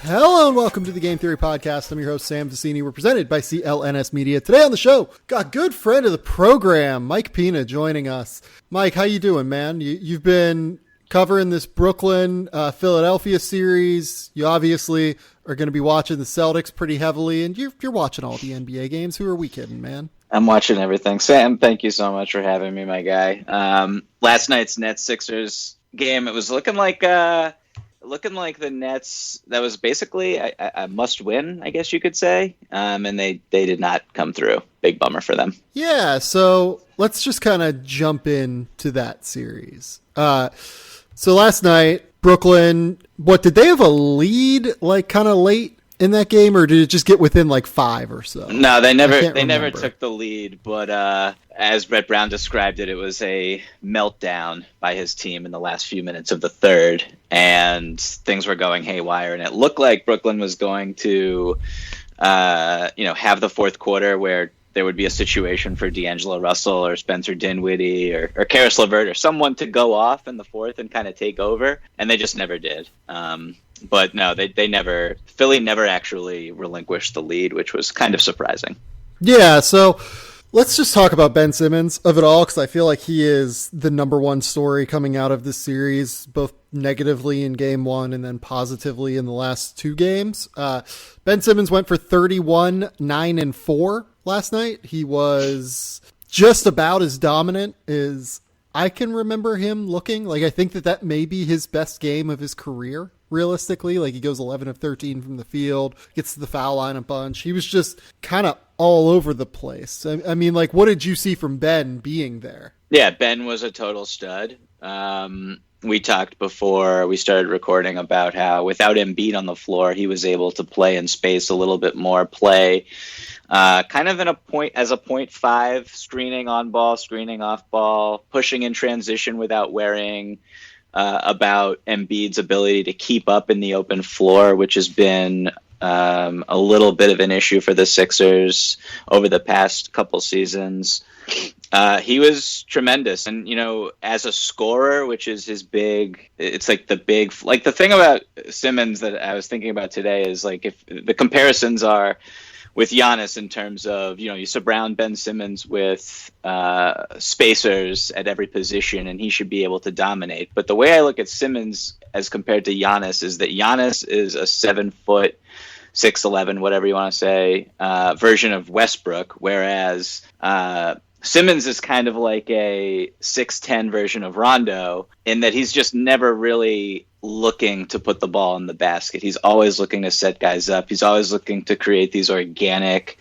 Hello and welcome to the Game Theory Podcast. I'm your host, Sam Vicini. We're presented by CLNS Media. Today on the show, got a good friend of the program, Mike Pina, joining us. Mike, how you doing, man? You've been covering this Brooklyn, Philadelphia series. You obviously are going to be watching the Celtics pretty heavily, and you're watching all the NBA games. Who are we kidding, man? I'm watching everything. Sam, thank you so much for having me, my guy. Last night's Nets-Sixers game, it was looking like the Nets, that was basically a must-win, I guess you could say, and they did not come through. Big bummer for them. Yeah, so let's just kind of jump into that series. So last night, Brooklyn, did they have a lead like kind of late in that game, or did it just get within like 5 or so? No, they never took the lead, but as Brett Brown described it, it was a meltdown by his team in the last few minutes of the third, and things were going haywire, and it looked like Brooklyn was going to have the fourth quarter where there would be a situation for D'Angelo Russell or Spencer Dinwiddie or Karis LeVert or someone to go off in the fourth and kind of take over, and they just never did. But no, Philly never actually relinquished the lead, which was kind of surprising. Yeah, so let's just talk about Ben Simmons of it all, because I feel like he is the number one story coming out of this series, both negatively in game one and then positively in the last 2 games. Ben Simmons went for 31, 9, and 4 last night. He was just about as dominant as I can remember him looking. Like, I think that may be his best game of his career, realistically. Like, he goes 11 of 13 from the field, gets to the foul line a bunch. He was just kind of all over the place. I mean, like, what did you see from Ben being there? Yeah, Ben was a total stud. We talked before we started recording about how without Embiid on the floor, he was able to play in space a little bit more, play kind of in a 0.5 screening on ball, screening off ball, pushing in transition without wearing, about Embiid's ability to keep up in the open floor, which has been a little bit of an issue for the Sixers over the past couple seasons. He was tremendous. And, as a scorer, which is his the thing about Simmons that I was thinking about today is, like, if the comparisons are with Giannis in terms of, you surround Ben Simmons with spacers at every position and he should be able to dominate. But the way I look at Simmons as compared to Giannis is that Giannis is a 7-foot, 6'11", whatever you want to say, version of Westbrook, whereas Simmons is kind of like a 6'10" version of Rondo in that he's just never really looking to put the ball in the basket. He's always looking to set guys up. He's always looking to create these organic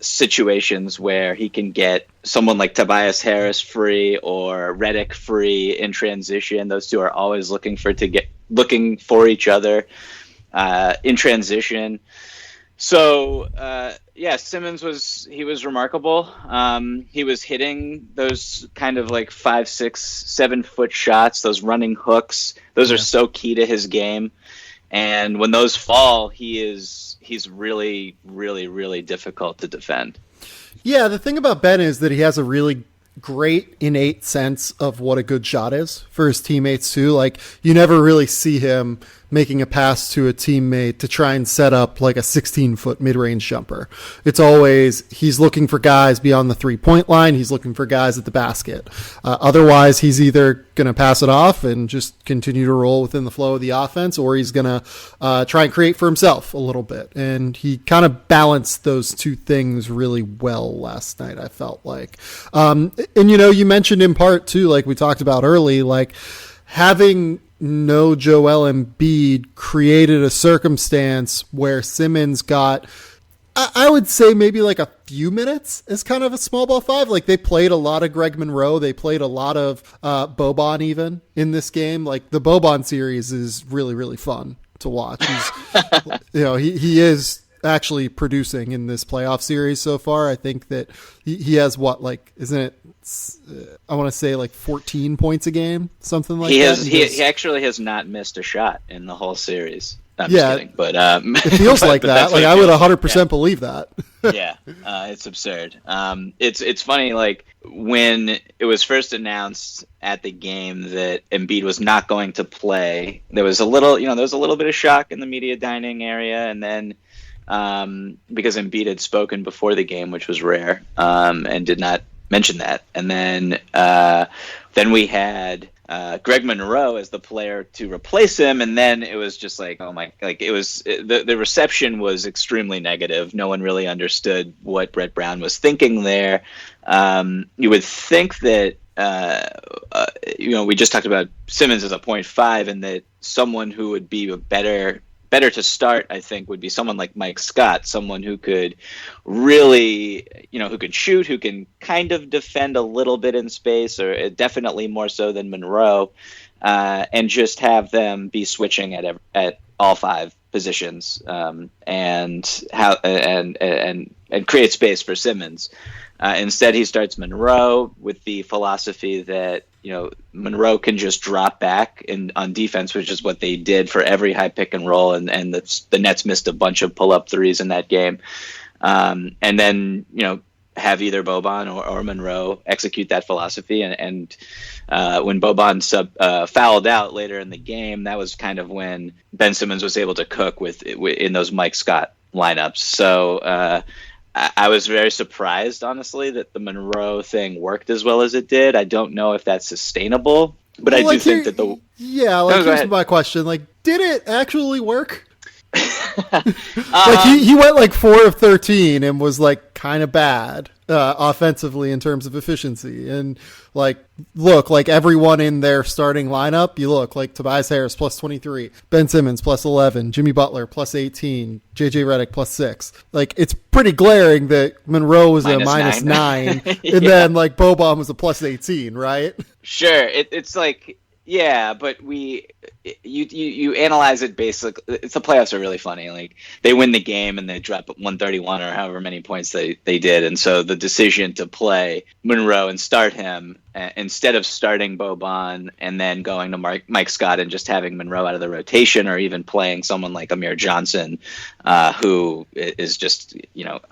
situations where he can get someone like Tobias Harris free or Redick free in transition. Those two are always looking for each other in transition. So, Simmons was remarkable. He was hitting those kind of like 5, 6, 7 foot shots, those running hooks. Those are so key to his game. And when those fall, he's really, really, really difficult to defend. Yeah, the thing about Ben is that he has a really great innate sense of what a good shot is for his teammates too. Like, you never really see him making a pass to a teammate to try and set up like a 16-foot mid-range jumper. It's always, he's looking for guys beyond the 3-point line. He's looking for guys at the basket. Otherwise, he's either going to pass it off and just continue to roll within the flow of the offense, or he's going to try and create for himself a little bit. And he kind of balanced those two things really well last night, I felt like. And, you mentioned in part too, like we talked about early, like having no Joel Embiid created a circumstance where Simmons got, I would say maybe like a few minutes as kind of a small ball 5. Like, they played a lot of Greg Monroe. They played a lot of Boban even in this game. Like, the Boban series is really, really fun to watch. He's, he is actually producing in this playoff series so far. I think that he has isn't it, I want to say like 14 points a game, something like that. He actually has not missed a shot in the whole series. I'm just kidding. But it feels like that. Like I would 100% believe that. Yeah, it's absurd. It's funny. Like when it was first announced at the game that Embiid was not going to play, there was a little bit of shock in the media dining area, and then because Embiid had spoken before the game, which was rare, and did not mention that, and then we had Greg Monroe as the player to replace him, and then it was just like, oh my, like it was the reception was extremely negative. No one really understood what Brett Brown was thinking there. You would think that we just talked about Simmons as a 0.5, and that someone who would be better to start, I think, would be someone like Mike Scott, someone who could really, who could shoot, who can kind of defend a little bit in space, or definitely more so than Monroe, and just have them be switching at all five positions, and create space for Simmons. Instead, he starts Monroe with the philosophy that Monroe can just drop back on defense, which is what they did for every high pick and roll, and the Nets missed a bunch of pull up threes in that game, and then have either Boban or Monroe execute that philosophy, and when Boban fouled out later in the game, that was kind of when Ben Simmons was able to cook in those Mike Scott lineups. So I was very surprised, honestly, that the Monroe thing worked as well as it did. I don't know if that's sustainable, but I do think that here's my question. Like, did it actually work? Like he went like 4 of 13 and was like kind of bad offensively in terms of efficiency, and like look like everyone in their starting lineup, you look like Tobias Harris plus 23, Ben Simmons plus 11, Jimmy Butler plus 18, JJ Redick plus 6. Like it's pretty glaring that Monroe was a minus 9 yeah. And then like Boban was a plus 18, right? Sure, it's like, yeah, but you analyze it basically. It's the playoffs are really funny. Like they win the game and they drop 131 or however many points they did, and so the decision to play Monroe and start him instead of starting Boban and then going to Mike Scott and just having Monroe out of the rotation, or even playing someone like Amir Johnson, who is just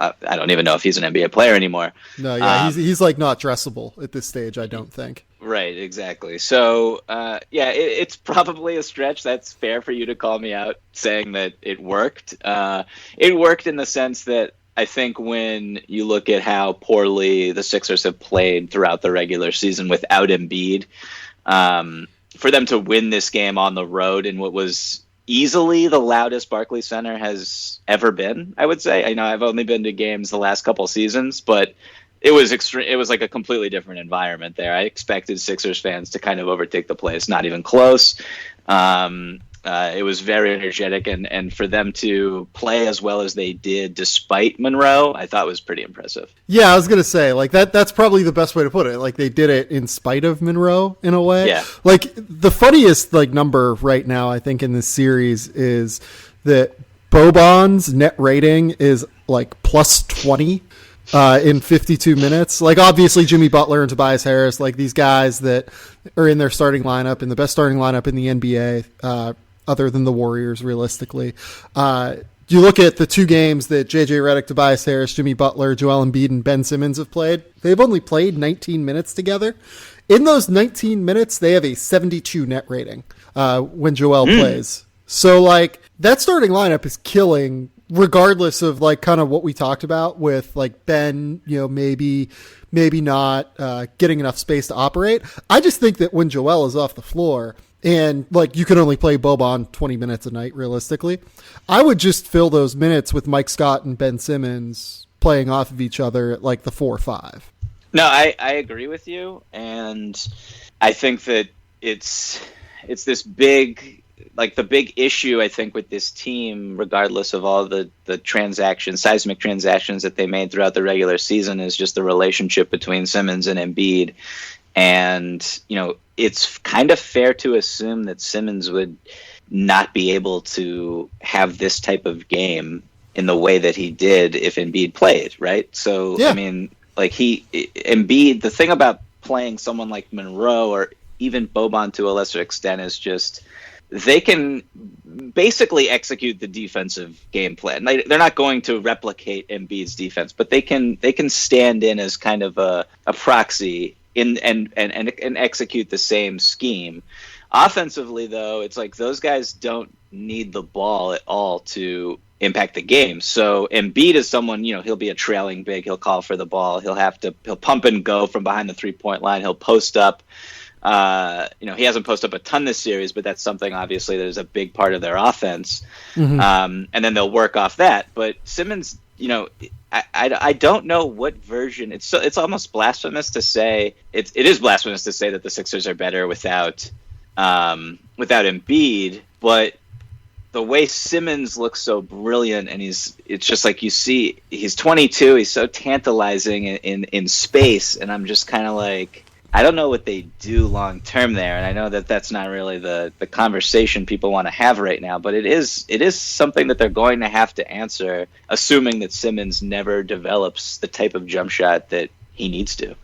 I don't even know if he's an NBA player anymore. No, yeah, he's like not dressable at this stage, I don't think. Right, exactly. So, it's probably a stretch. That's fair for you to call me out saying that it worked. It worked in the sense that I think when you look at how poorly the Sixers have played throughout the regular season without Embiid, for them to win this game on the road in what was easily the loudest Barclays Center has ever been, I would say. I know I've only been to games the last couple seasons, but it was extreme. It was like a completely different environment there. I expected Sixers fans to kind of overtake the place, not even close. It was very energetic, and for them to play as well as they did despite Monroe, I thought was pretty impressive. Yeah, I was gonna say like that's probably the best way to put it. Like they did it in spite of Monroe in a way. Yeah. Like the funniest like number right now, I think in this series is that Boban's net rating is like plus 20. In 52 minutes. Like obviously Jimmy Butler and Tobias Harris, like these guys that are in their starting lineup, in the best starting lineup in the NBA, other than the Warriors realistically. You look at the 2 games that JJ Redick, Tobias Harris, Jimmy Butler, Joel Embiid, and Ben Simmons have played. They've only played 19 minutes together. In those 19 minutes, they have a 72 net rating when Joel plays. So like that starting lineup is killing, regardless of like kind of what we talked about with like Ben, maybe not getting enough space to operate. I just think that when Joel is off the floor and like you can only play Boban 20 minutes a night realistically, I would just fill those minutes with Mike Scott and Ben Simmons playing off of each other at like the 4-5. No, I agree with you, and I think that it's this big. Like the big issue, I think, with this team, regardless of all the seismic transactions that they made throughout the regular season, is just the relationship between Simmons and Embiid. And, it's kind of fair to assume that Simmons would not be able to have this type of game in the way that he did if Embiid played, right? So, yeah. I mean, like Embiid, the thing about playing someone like Monroe or even Boban to a lesser extent is just they can basically execute the defensive game plan. They're not going to replicate Embiid's defense, but they can stand in as kind of a proxy and execute the same scheme. Offensively, though, it's like those guys don't need the ball at all to impact the game. So Embiid is someone, he'll be a trailing big. He'll call for the ball. He'll pump and go from behind the 3-point line. He'll post up. He hasn't posted up a ton this series, but that's something obviously that is a big part of their offense. Mm-hmm. And then they'll work off that. But Simmons, I don't know what version. It's almost blasphemous to say it is blasphemous to say that the Sixers are better without Embiid, but the way Simmons looks so brilliant, and it's just like you see, he's 22, he's so tantalizing in space, and I'm just kind of like, I don't know what they do long term there, and I know that that's not really the conversation people want to have right now, but it is something that they're going to have to answer, assuming that Simmons never develops the type of jump shot that he needs to.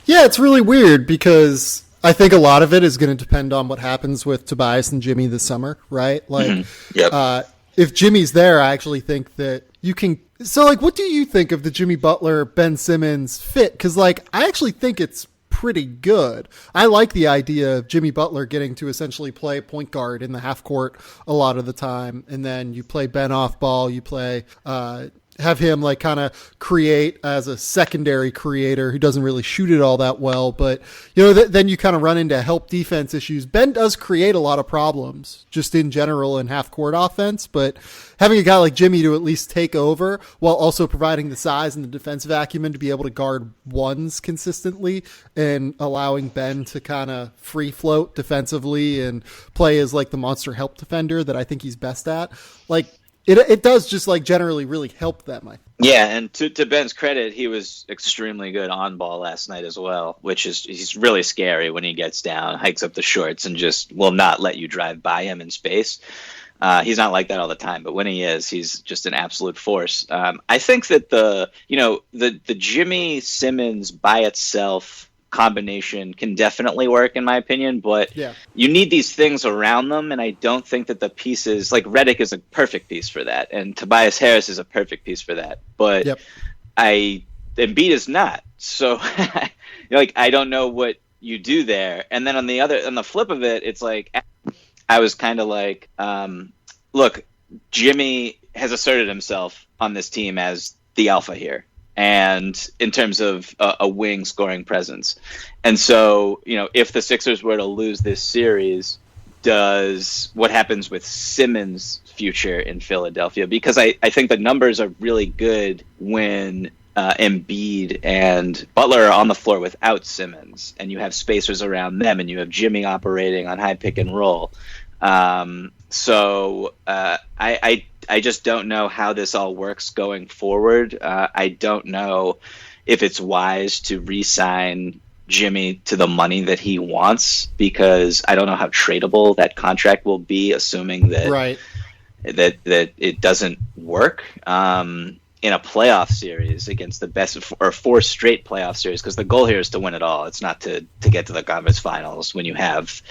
Yeah, it's really weird because I think a lot of it is going to depend on what happens with Tobias and Jimmy this summer, right? Like, mm-hmm. Yep. If Jimmy's there, I actually think that you can. So, like, what do you think of the Jimmy Butler, Ben Simmons fit? Because, like, I actually think it's pretty good. I like the idea of Jimmy Butler getting to essentially play point guard in the half court a lot of the time, and then you play Ben off ball, you play have him like kind of create as a secondary creator who doesn't really shoot it all that well, but then you kind of run into help defense issues. Ben does create a lot of problems just in general in half court offense, but having a guy like Jimmy to at least take over while also providing the size and the defensive acumen to be able to guard ones consistently and allowing Ben to kind of free float defensively and play as like the monster help defender that I think he's best at. Like, It does just like generally really help them. Yeah, and to Ben's credit, he was extremely good on ball last night as well, he's really scary when he gets down, hikes up the shorts, and just will not let you drive by him in space. He's not like that all the time, but when he is, he's just an absolute force. I think that the Jimmy Simmons by itself combination can definitely work in my opinion, but you need these things around them, and I don't think that the pieces like Redick is a perfect piece for that, and Tobias Harris is a perfect piece for that, but Embiid is not. So like I don't know what you do there. And then on the flip of it, it's like I was kind of like, look, Jimmy has asserted himself on this team as the alpha here, and in terms of a wing scoring presence. And so, if the Sixers were to lose this series, what happens with Simmons' future in Philadelphia? Because I think the numbers are really good when Embiid and Butler are on the floor without Simmons, and you have spacers around them, and you have Jimmy operating on high pick and roll. So I just don't know how this all works going forward. I don't know if it's wise to re-sign Jimmy to the money that he wants, because I don't know how tradable that contract will be, assuming that that it doesn't work in a playoff series against the best, or 4 straight playoff series, because the goal here is to win it all. It's not to get to the conference finals when you have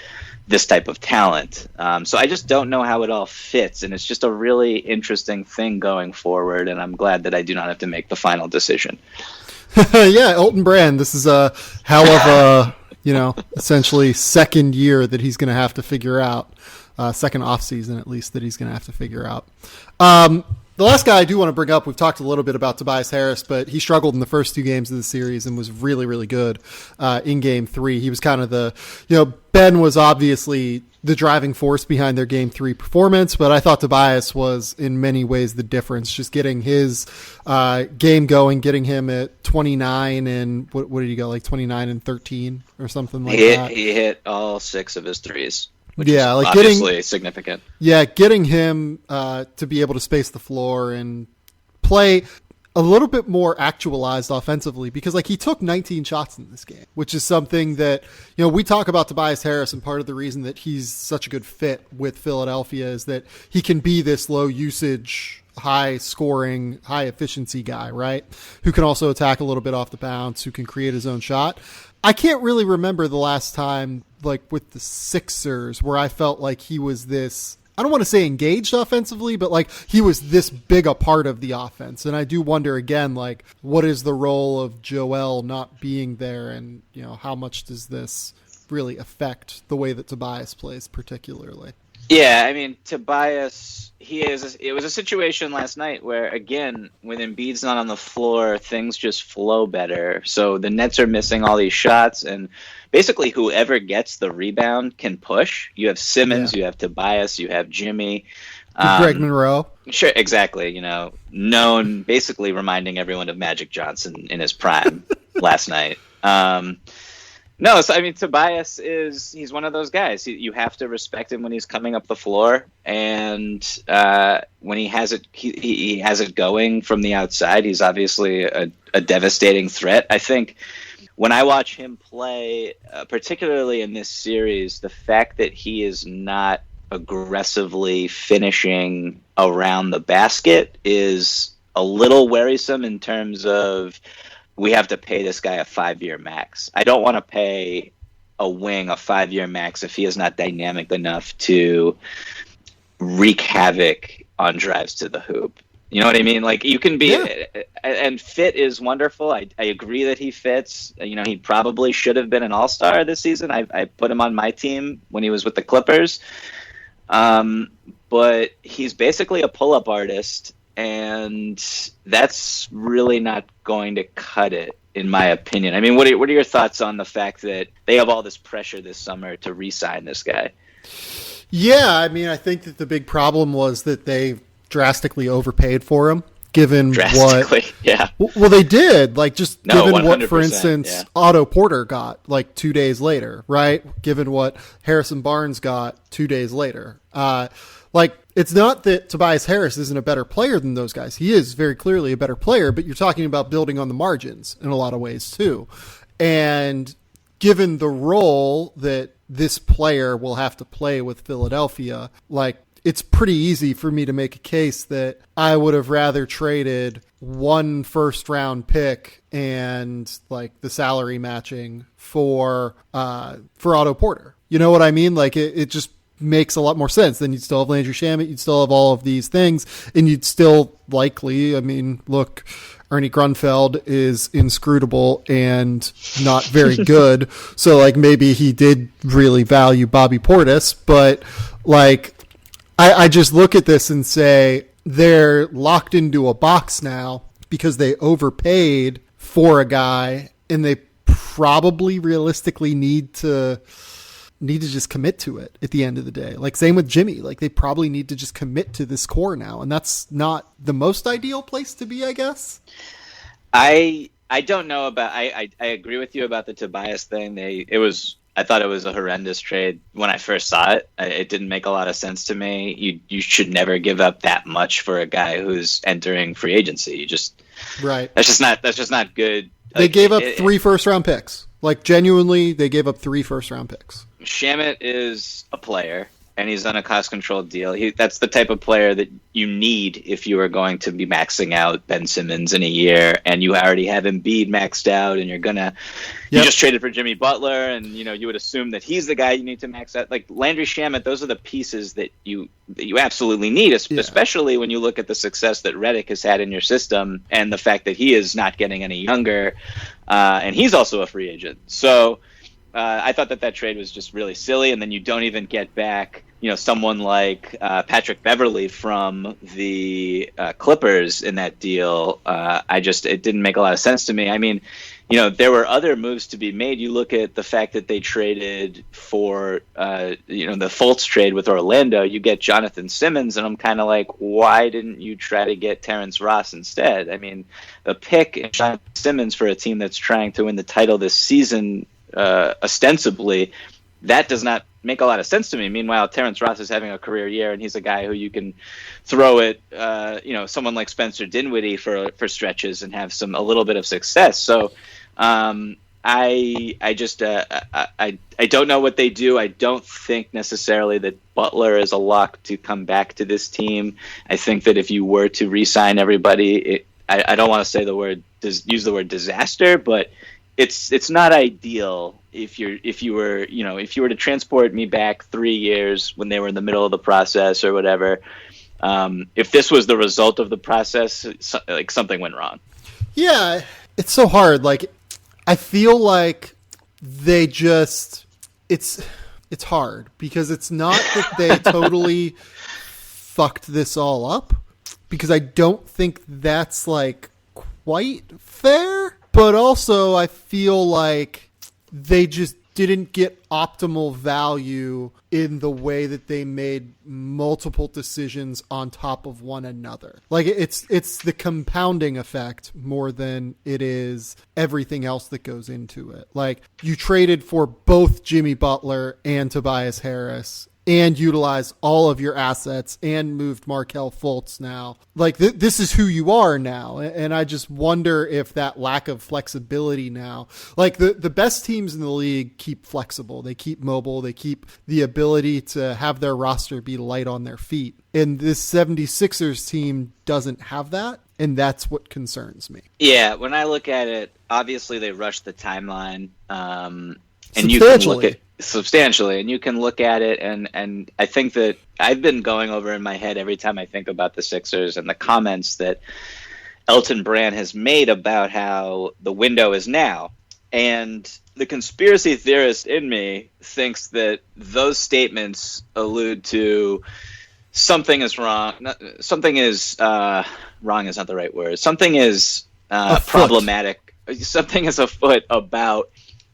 this type of talent. So I just don't know how it all fits, and it's just a really interesting thing going forward, and I'm glad that I do not have to make the final decision. Yeah, Elton Brand, this is a hell of a, essentially second year that he's going to have to figure out, second off season at least, that he's going to have to figure out. The last guy I do want to bring up, we've talked a little bit about Tobias Harris, but he struggled in the first 2 games of the series and was really, really good in Game 3. He was kind of Ben was obviously the driving force behind their Game 3 performance, but I thought Tobias was in many ways the difference, just getting his game going, getting him at 29 and what did he go, like 29 and 13 or something like that? He hit all 6 of his threes. Which is obviously significant. Yeah, getting him to be able to space the floor and play a little bit more actualized offensively, because like he took 19 shots in this game, which is something that, we talk about Tobias Harris, and part of the reason that he's such a good fit with Philadelphia is that he can be this low usage high scoring, high efficiency guy, right? Who can also attack a little bit off the bounce, who can create his own shot. I can't really remember the last time, like with the Sixers, where I felt like he was this, I don't want to say engaged offensively, but like he was this big a part of the offense. And I do wonder again, like, what is the role of Joel not being there? And, you know, how much does this really affect the way that Tobias plays particularly? Yeah, I mean, Tobias, it was a situation last night where, again, when Embiid's not on the floor, things just flow better. So the Nets are missing all these shots, and basically whoever gets the rebound can push. You have Simmons, you have Tobias, you have Jimmy. Greg Monroe. Sure, exactly. You know, known, basically reminding everyone of Magic Johnson in his prime last night. No, so I mean, Tobias he's one of those guys. You have to respect him when he's coming up the floor, and when he has it, he has it going from the outside. He's obviously a devastating threat. I think when I watch him play, particularly in this series, the fact that he is not aggressively finishing around the basket is a little worrisome in terms of, we have to pay this guy a 5-year max. I don't want to pay a wing a 5-year max if he is not dynamic enough to wreak havoc on drives to the hoop. You know what I mean? Like, you can be, and fit is wonderful. I agree that he fits. You know, he probably should have been an all-star this season. I put him on my team when he was with the Clippers. But he's basically a pull-up artist, and that's really not going to cut it, in my opinion. I mean, what are your thoughts on the fact that they have all this pressure this summer to re-sign this guy? Yeah, I mean, I think that the big problem was that they drastically overpaid for him, given what... Yeah. Well, they did, like, just given what, for 100%, instance, Otto Porter got, like, 2 days later, right? Given what Harrison Barnes got 2 days later. Like, it's not that Tobias Harris isn't a better player than those guys. He is very clearly a better player, but you're talking about building on the margins in a lot of ways too. And given the role that this player will have to play with Philadelphia, like, it's pretty easy for me to make a case that I would have rather traded 1 first-round pick and, like, the salary matching for Otto Porter. You know what I mean? Like, it just makes a lot more sense. Then you'd still have Landry Shamet, you'd still have all of these things, and you'd still likely, I mean, look, Ernie Grunfeld is inscrutable and not very good, so, like, maybe he did really value Bobby Portis, but, like, I just look at this and say they're locked into a box now because they overpaid for a guy, and they probably realistically need to just commit to it at the end of the day. Like, same with Jimmy. Like, they probably need to just commit to this core now, and that's not the most ideal place to be, I guess. I don't know about. I agree with you about the Tobias thing. I thought it was a horrendous trade when I first saw it. It didn't make a lot of sense to me. You should never give up that much for a guy who's entering free agency. Right. That's just not good. They gave up 3 first-round picks. Like, genuinely, they gave up 3 first-round picks. Shamet is a player, and he's on a cost-controlled deal. That's the type of player that you need if you are going to be maxing out Ben Simmons in a year, and you already have Embiid maxed out, and you just traded for Jimmy Butler, and you would assume that he's the guy you need to max out. Like Landry Shamet, those are the pieces that you absolutely need, especially when you look at the success that Redick has had in your system, and the fact that he is not getting any younger, and he's also a free agent. So I thought that trade was just really silly, and then you don't even get back, someone like Patrick Beverley from the Clippers in that deal. It didn't make a lot of sense to me. I mean, there were other moves to be made. You look at the fact that they traded for, the Fultz trade with Orlando. You get Jonathan Simmons, and I'm kind of like, why didn't you try to get Terrence Ross instead? I mean, a pick in Jonathan Simmons for a team that's trying to win the title this season, ostensibly, that does not make a lot of sense to me. Meanwhile, Terrence Ross is having a career year, and he's a guy who you can throw at, someone like Spencer Dinwiddie for stretches and have a little bit of success. So I I just I don't know what they do. I don't think necessarily that Butler is a lock to come back to this team. I think that if you were to re-sign everybody, I don't want to say use the word disaster, but it's not ideal if you were to transport me back 3 years when they were in the middle of the process or whatever. If this was the result of the process, like something went wrong. Yeah, it's so hard. Like, I feel like they just it's hard because it's not that they totally fucked this all up, because I don't think that's like quite fair, but also I feel like they just didn't get optimal value in the way that they made multiple decisions on top of one another. Like, it's the compounding effect more than it is everything else that goes into it. Like, you traded for both Jimmy Butler and Tobias Harris and utilized all of your assets and moved Markelle Fultz now. Like, this is who you are now. And I just wonder if that lack of flexibility now, like the best teams in the league keep flexible. They keep mobile. They keep the ability to have their roster be light on their feet. And this 76ers team doesn't have that. And that's what concerns me. Yeah. When I look at it, obviously they rushed the timeline. And you can look at substantially, and you can look at it, and I think that I've been going over in my head every time I think about the Sixers and the comments that Elton Brand has made about how the window is now. And the conspiracy theorist in me thinks that those statements allude to something is wrong. Something is wrong is not the right word. Something is problematic. Something is afoot about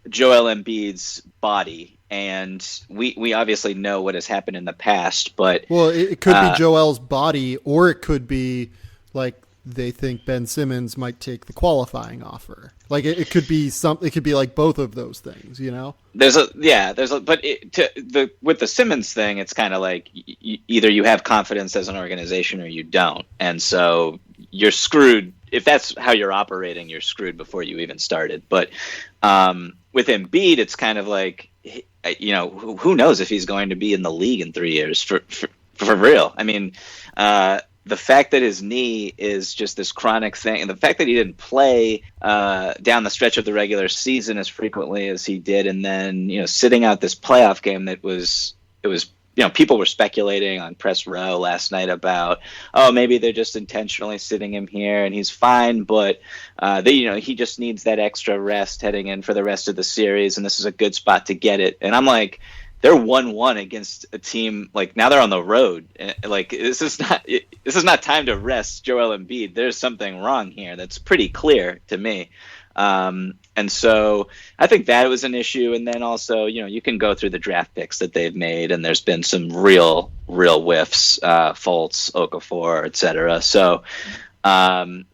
Joel Embiid's body, and we obviously know what has happened in the past, but it could be Joel's body, or it could be like they think Ben Simmons might take the qualifying offer. Like, it could be it could be like both of those things, you know? With the Simmons thing, it's kind of like either you have confidence as an organization or you don't, and so you're screwed. If that's how you're operating, you're screwed before you even started. But with Embiid, it's kind of like, who knows if he's going to be in the league in 3 years for real. I mean, the fact that his knee is just this chronic thing, and the fact that he didn't play down the stretch of the regular season as frequently as he did, and then sitting out this playoff game it was people were speculating on Press Row last night about, maybe they're just intentionally sitting him here and he's fine, but he just needs that extra rest heading in for the rest of the series, and this is a good spot to get it. And I'm like, they're 1-1 against a team, like, now they're on the road. Like, this is not time to rest Joel Embiid. There's something wrong here that's pretty clear to me. And so I think that was an issue. And then also, you can go through the draft picks that they've made, and there's been some real whiffs, Fultz, Okafor, etc. So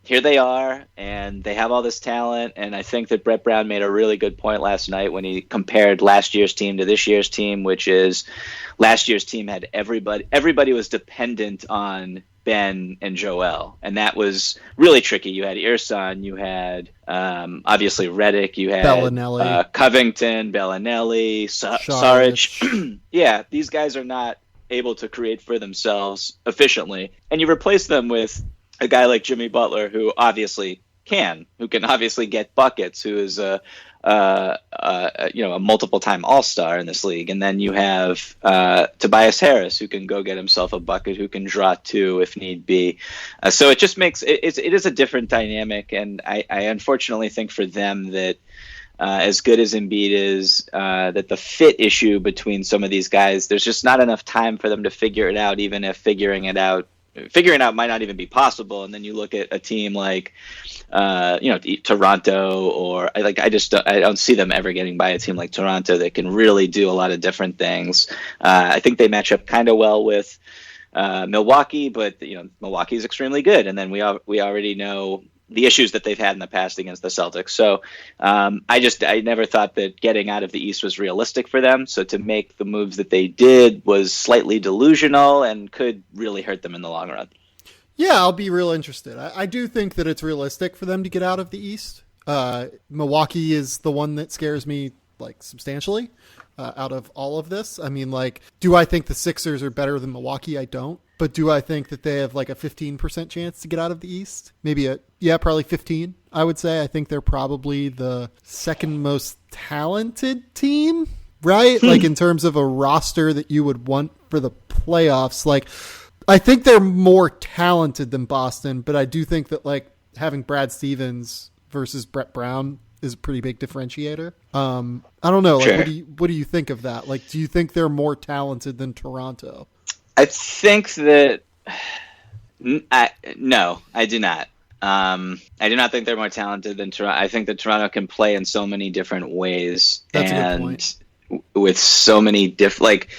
here they are, and they have all this talent. And I think that Brett Brown made a really good point last night when he compared last year's team to this year's team, which is last year's team had everybody was dependent on Ben and Joel, and that was really tricky. You had Ersan, you had obviously Redick, you had Bellinelli. Covington, Bellinelli, Saric. Yeah, these guys are not able to create for themselves efficiently, and you replace them with a guy like Jimmy Butler, who can obviously get buckets, who is a multiple-time All-Star in this league, and then you have Tobias Harris, who can go get himself a bucket, who can draw two if need be. So it just makes it is a different dynamic, and I unfortunately think for them that as good as Embiid is, that the fit issue between some of these guys, there's just not enough time for them to figure it out, even if figuring it out might not even be possible. And then you look at a team like Toronto, or I don't see them ever getting by a team like Toronto that can really do a lot of different things. I think they match up kind of well with Milwaukee, but Milwaukee is extremely good, and then we already know the issues that they've had in the past against the Celtics. So I never thought that getting out of the East was realistic for them. So to make the moves that they did was slightly delusional and could really hurt them in the long run. Yeah, I'll be real interested. I do think that it's realistic for them to get out of the East. Milwaukee is the one that scares me like substantially out of all of this. I mean, like, do I think the Sixers are better than Milwaukee? I don't. But do I think that they have like a 15% chance to get out of the East? Maybe probably 15, I would say. I think they're probably the second most talented team, right? Like in terms of a roster that you would want for the playoffs. Like, I think they're more talented than Boston, but I do think that like having Brad Stevens versus Brett Brown is a pretty big differentiator. I don't know. Like, Sure. what do you think of that? Like, do you think they're more talented than Toronto? I think that no, I do not. I do not think they're more talented than Toronto. I think that Toronto can play in so many different ways. That's and a good point. With so many different, like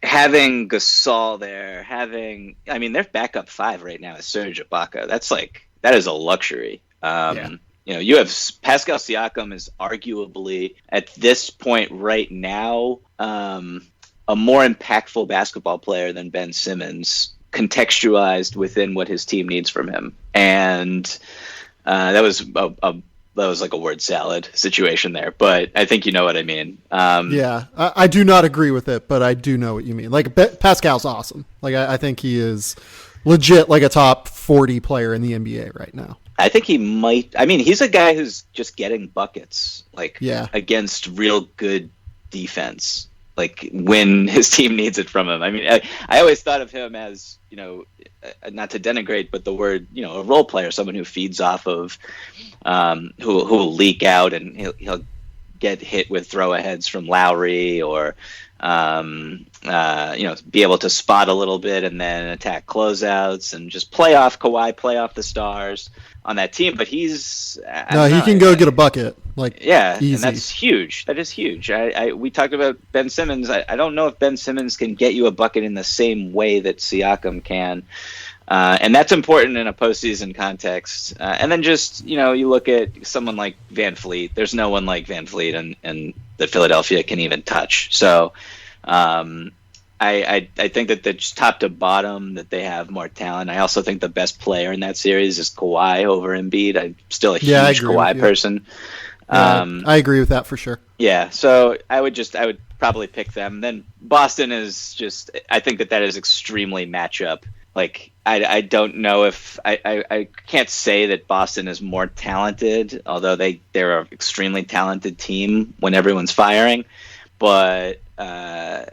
having Gasol there, their backup five right now is Serge Ibaka. That is a luxury. Yeah. You have Pascal Siakam is arguably at this point right now a more impactful basketball player than Ben Simmons, contextualized within what his team needs from him. And that was like a word salad situation there, but I think you know what I mean. Yeah, I do not agree with it, but I do know what you mean. Like Pascal's awesome. Like I think he is legit like a top 40 player in the NBA right now. I think he might. I mean, he's a guy who's just getting buckets, against real good defense, like when his team needs it from him. I mean, I always thought of him as, not to denigrate, but the word, a role player, someone who feeds off of, who will leak out and he'll get hit with throw aheads from Lowry or, be able to spot a little bit and then attack closeouts and just play off Kawhi, play off the stars on that team. But he can go get a bucket. Easy. And that's huge. That is huge. We talked about Ben Simmons. I don't know if Ben Simmons can get you a bucket in the same way that Siakam can. And that's important in a postseason context. And then just, you look at someone like Van Fleet. There's no one like Van Fleet and that Philadelphia can even touch. So I think that just top to bottom that they have more talent. I also think the best player in that series is Kawhi over Embiid. I'm still a huge Kawhi person. Yeah, I agree with that for sure. Yeah, so I would probably pick them. Then Boston is just, I think that is extremely matchup. Like, I don't know if I can't say that Boston is more talented, although they're an extremely talented team when everyone's firing. But I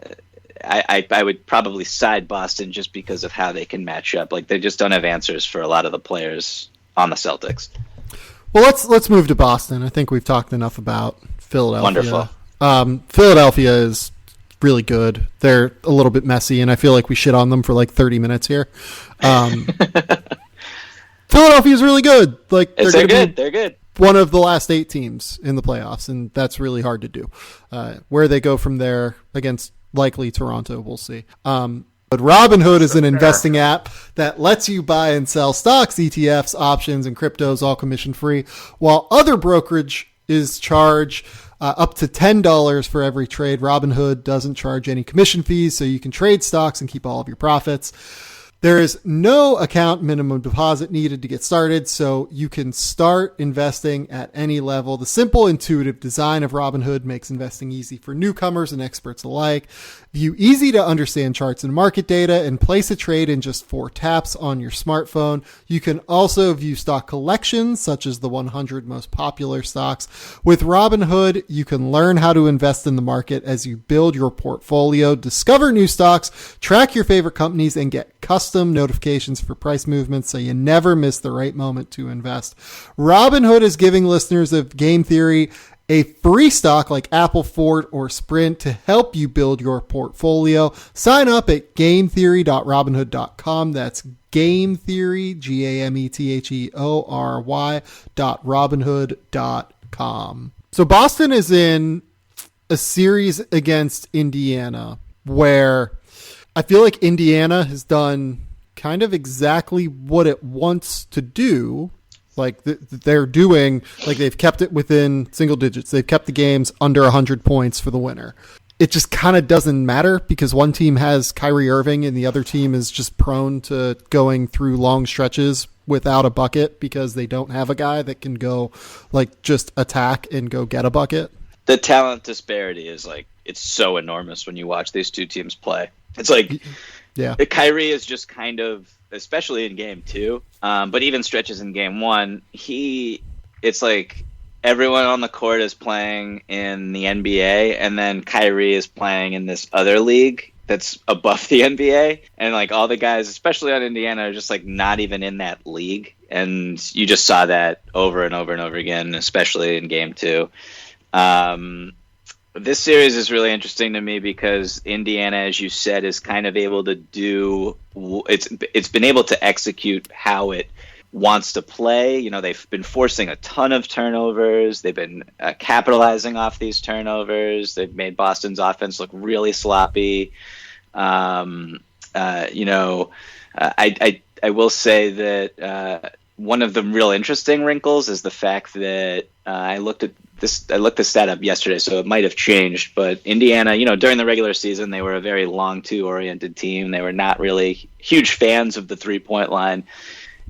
would probably side Boston just because of how they can match up. Like, they just don't have answers for a lot of the players on the Celtics. Well, let's move to Boston. I think we've talked enough about Philadelphia. Wonderful. Philadelphia is really good. They're a little bit messy, and I feel like we shit on them for like 30 minutes here. Philadelphia is really good. Like they're good. They're good. One of the last 8 teams in the playoffs, and that's really hard to do. Where they go from there against likely Toronto, we'll see. But Robinhood is an investing app that lets you buy and sell stocks, ETFs, options, and cryptos all commission-free, while other brokerages charge up to $10 for every trade. Robinhood doesn't charge any commission fees, so you can trade stocks and keep all of your profits. There is no account minimum deposit needed to get started, so you can start investing at any level. The simple, intuitive design of Robinhood makes investing easy for newcomers and experts alike. View easy-to-understand charts and market data and place a trade in just 4 taps on your smartphone. You can also view stock collections, such as the 100 most popular stocks. With Robinhood, you can learn how to invest in the market as you build your portfolio, discover new stocks, track your favorite companies, and get custom notifications for price movements so you never miss the right moment to invest. Robinhood is giving listeners of Game Theory a free stock like Apple, Ford, or Sprint to help you build your portfolio. Sign up at gametheory.robinhood.com. That's Game Theory, GameTheory.robinhood.com. So Boston is in a series against Indiana where I feel like Indiana has done kind of exactly what it wants to do. Like they're doing, like they've kept it within single digits. They've kept the games under 100 points for the winner. It just kind of doesn't matter because one team has Kyrie Irving and the other team is just prone to going through long stretches without a bucket because they don't have a guy that can go like just attack and go get a bucket. The talent disparity is like, it's so enormous when you watch these two teams play. It's like, yeah, Kyrie is just kind of, especially in game 2, but even stretches in game 1, it's like everyone on the court is playing in the NBA, and then Kyrie is playing in this other league that's above the NBA, and like all the guys, especially on Indiana, are just like not even in that league, and you just saw that over and over and over again, especially in game 2. This series is really interesting to me because Indiana, as you said, is kind of able to do, it's been able to execute how it wants to play. You know, they've been forcing a ton of turnovers. They've been capitalizing off these turnovers. They've made Boston's offense look really sloppy. I will say that one of the real interesting wrinkles is the fact that I looked this stat up yesterday, so it might have changed. But Indiana, during the regular season, they were a very long two-oriented team. They were not really huge fans of the three-point line.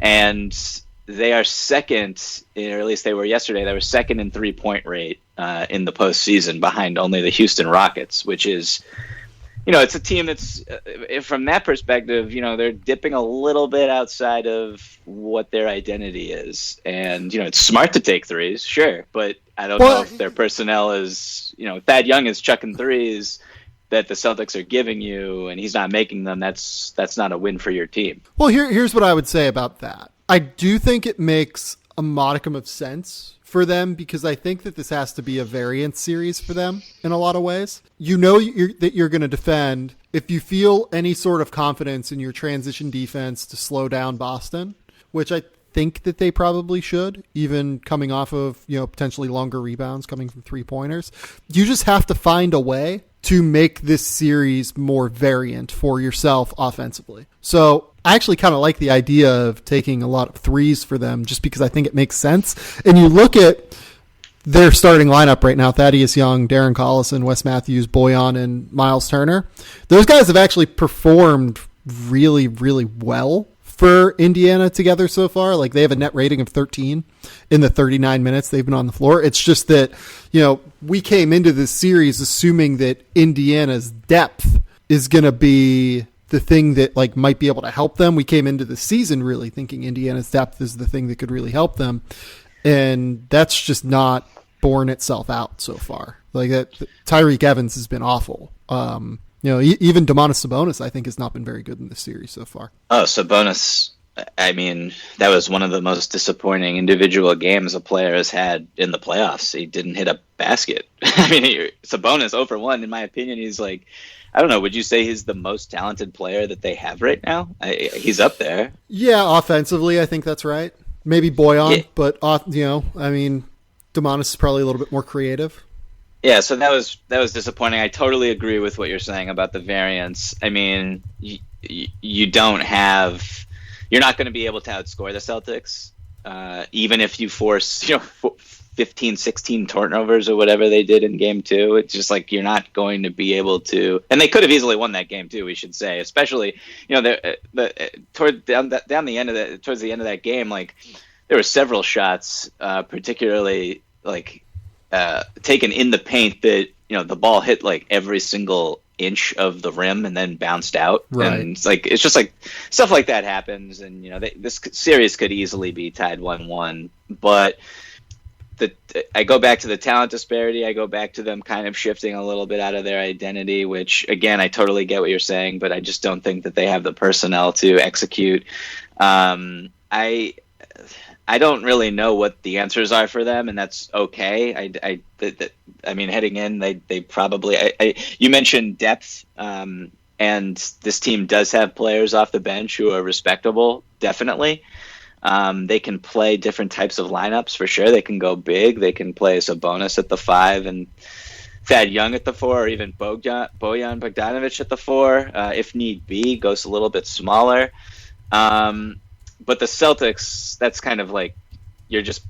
And they are second, or at least they were yesterday, they were second in three-point rate in the postseason behind only the Houston Rockets, which is, it's a team that's, from that perspective, they're dipping a little bit outside of what their identity is. And, it's smart to take threes, sure, but I don't know if their personnel is, Thad Young is chucking threes that the Celtics are giving you and he's not making them. That's not a win for your team. Well, here's what I would say about that. I do think it makes a modicum of sense for them because I think that this has to be a variance series for them in a lot of ways. That you're going to defend if you feel any sort of confidence in your transition defense to slow down Boston, which I think that they probably should, even coming off of, potentially longer rebounds coming from 3-pointers. You just have to find a way to make this series more variant for yourself offensively. So I actually kind of like the idea of taking a lot of threes for them just because I think it makes sense. And you look at their starting lineup right now, Thaddeus Young, Darren Collison, Wes Matthews, Bojan, and Miles Turner. Those guys have actually performed really, really well for Indiana together so far. Like, they have a net rating of 13 in the 39 minutes they've been on the floor. It's just that, we came into this series assuming that Indiana's depth is going to be the thing that like might be able to help them. We came into the season really thinking Indiana's depth is the thing that could really help them. And that's just not borne itself out so far. Like that, Tyreek Evans has been awful. Even Domantas Sabonis, I think, has not been very good in this series so far. Oh, Sabonis, I mean, that was one of the most disappointing individual games a player has had in the playoffs. He didn't hit a basket. I mean, Sabonis 0 for 1, in my opinion. He's like, I don't know, would you say he's the most talented player that they have right now? He's up there. Yeah, offensively, I think that's right. Maybe Bojan, yeah. But, Domantas is probably a little bit more creative. Yeah, so that was disappointing. I totally agree with what you're saying about the variance. I mean, you're not going to be able to outscore the Celtics, even if you force 15, 16 turnovers or whatever they did in game 2. It's just like you're not going to be able to. And they could have easily won that game too, we should say. Especially, towards the end of that game, like there were several shots, particularly like taken in the paint that the ball hit like every single inch of the rim and then bounced out. Right. And it's just like stuff like that happens, and this series could easily be tied 1-1. But I go back to the talent disparity. I go back to them kind of shifting a little bit out of their identity, which again, I totally get what you're saying, but I just don't think that they have the personnel to execute. I don't really know what the answers are for them, and that's okay. I mean, heading in, they probably. You mentioned depth, and this team does have players off the bench who are respectable, definitely. They can play different types of lineups for sure. They can go big. They can play Sabonis at the 5 and Thad Young at the 4, or even Bojan Bogdanovic at the 4, if need be. Goes a little bit smaller. But the Celtics, that's kind of like you're just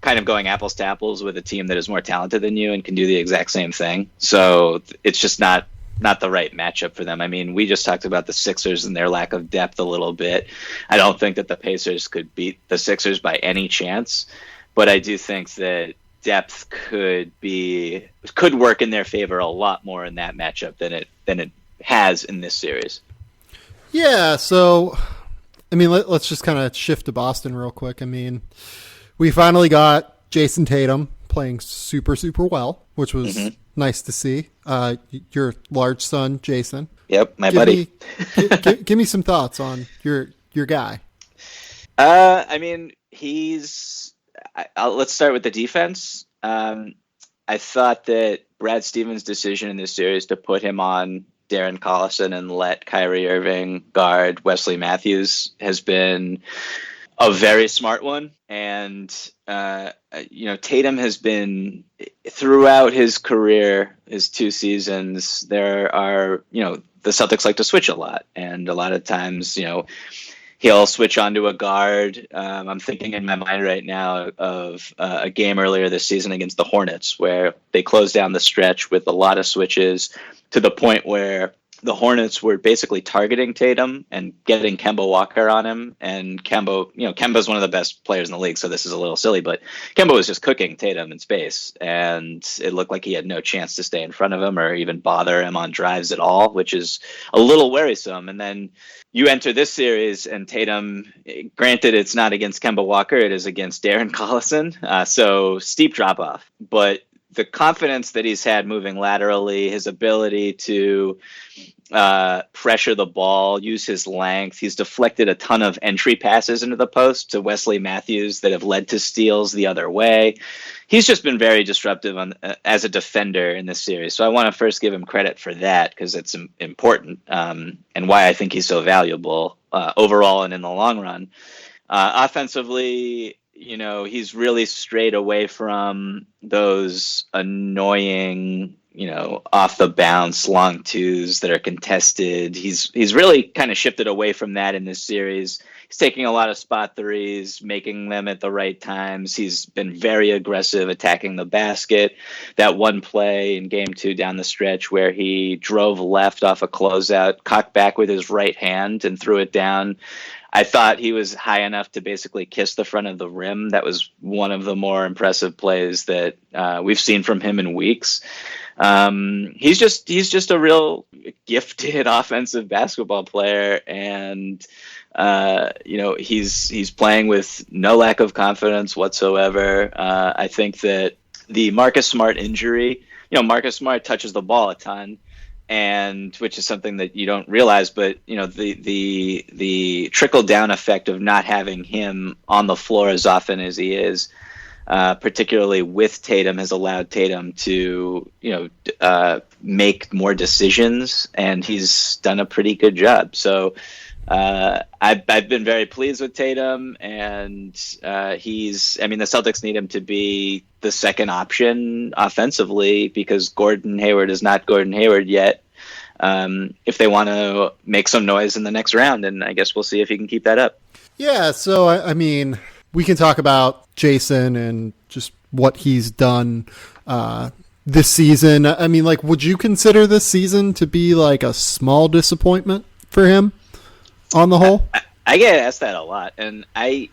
kind of going apples to apples with a team that is more talented than you and can do the exact same thing. So it's just not not the right matchup for them. I mean, we just talked about the Sixers and their lack of depth a little bit. I don't think that the Pacers could beat the Sixers by any chance, but I do think that depth could work in their favor a lot more in that matchup than it has in this series. Yeah, so I mean, let's just kind of shift to Boston real quick. I mean, we finally got Jason Tatum playing super, super well, which was nice to see. Your large son, Jason. Yep, my buddy. Give me some thoughts on your guy. I mean, let's start with the defense. I thought that Brad Stevens' decision in this series to put him on Darren Collison and let Kyrie Irving guard Wesley Matthews has been a very smart one. And, Tatum has been, throughout his career, his 2 seasons, there are, the Celtics like to switch a lot. And a lot of times, he'll switch onto a guard. I'm thinking in my mind right now of a game earlier this season against the Hornets where they closed down the stretch with a lot of switches to the point where the Hornets were basically targeting Tatum and getting Kemba Walker on him. And Kemba's one of the best players in the league, so this is a little silly, but Kemba was just cooking Tatum in space. And it looked like he had no chance to stay in front of him or even bother him on drives at all, which is a little worrisome. And then you enter this series and Tatum, granted it's not against Kemba Walker, it is against Darren Collison. So steep drop off, but the confidence that he's had moving laterally, his ability to pressure the ball, use his length. He's deflected a ton of entry passes into the post to Wesley Matthews that have led to steals the other way. He's just been very disruptive as a defender in this series. So I want to first give him credit for that because it's important and why I think he's so valuable overall and in the long run. Offensively, he's really strayed away from those annoying, off the bounce long twos that are contested. He's really kind of shifted away from that in this series. He's taking a lot of spot threes, making them at the right times. He's been very aggressive attacking the basket. That one play in game 2 down the stretch where he drove left off a closeout, cocked back with his right hand and threw it down. I thought he was high enough to basically kiss the front of the rim. That was one of the more impressive plays that we've seen from him in weeks. He's just a real gifted offensive basketball player, and he's playing with no lack of confidence whatsoever. I think that the Marcus Smart injury, Marcus Smart touches the ball a ton. And which is something that you don't realize, but the trickle down effect of not having him on the floor as often as he is, particularly with Tatum, has allowed Tatum to make more decisions, and he's done a pretty good job. So I've been very pleased with Tatum, and the Celtics need him to be the second option offensively because Gordon Hayward is not Gordon Hayward yet. If they want to make some noise in the next round, and I guess we'll see if he can keep that up. Yeah, so I mean, we can talk about Jason and just what he's done this season. I mean, like, would you consider this season to be like a small disappointment for him on the whole? I get asked that a lot, and I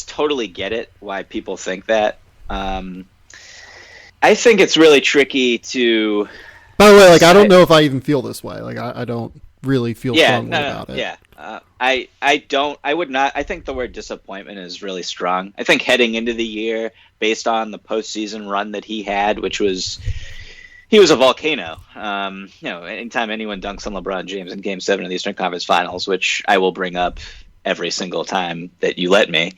totally get it why people think that. I think it's really tricky to. By the way, like, I don't know if I even feel this way. Like, I don't really feel strongly about it. Yeah, I would not. I think the word disappointment is really strong. I think heading into the year, based on the postseason run that he had, which was. He was a volcano. Anytime anyone dunks on LeBron James in Game 7 of the Eastern Conference Finals, which I will bring up every single time that you let me,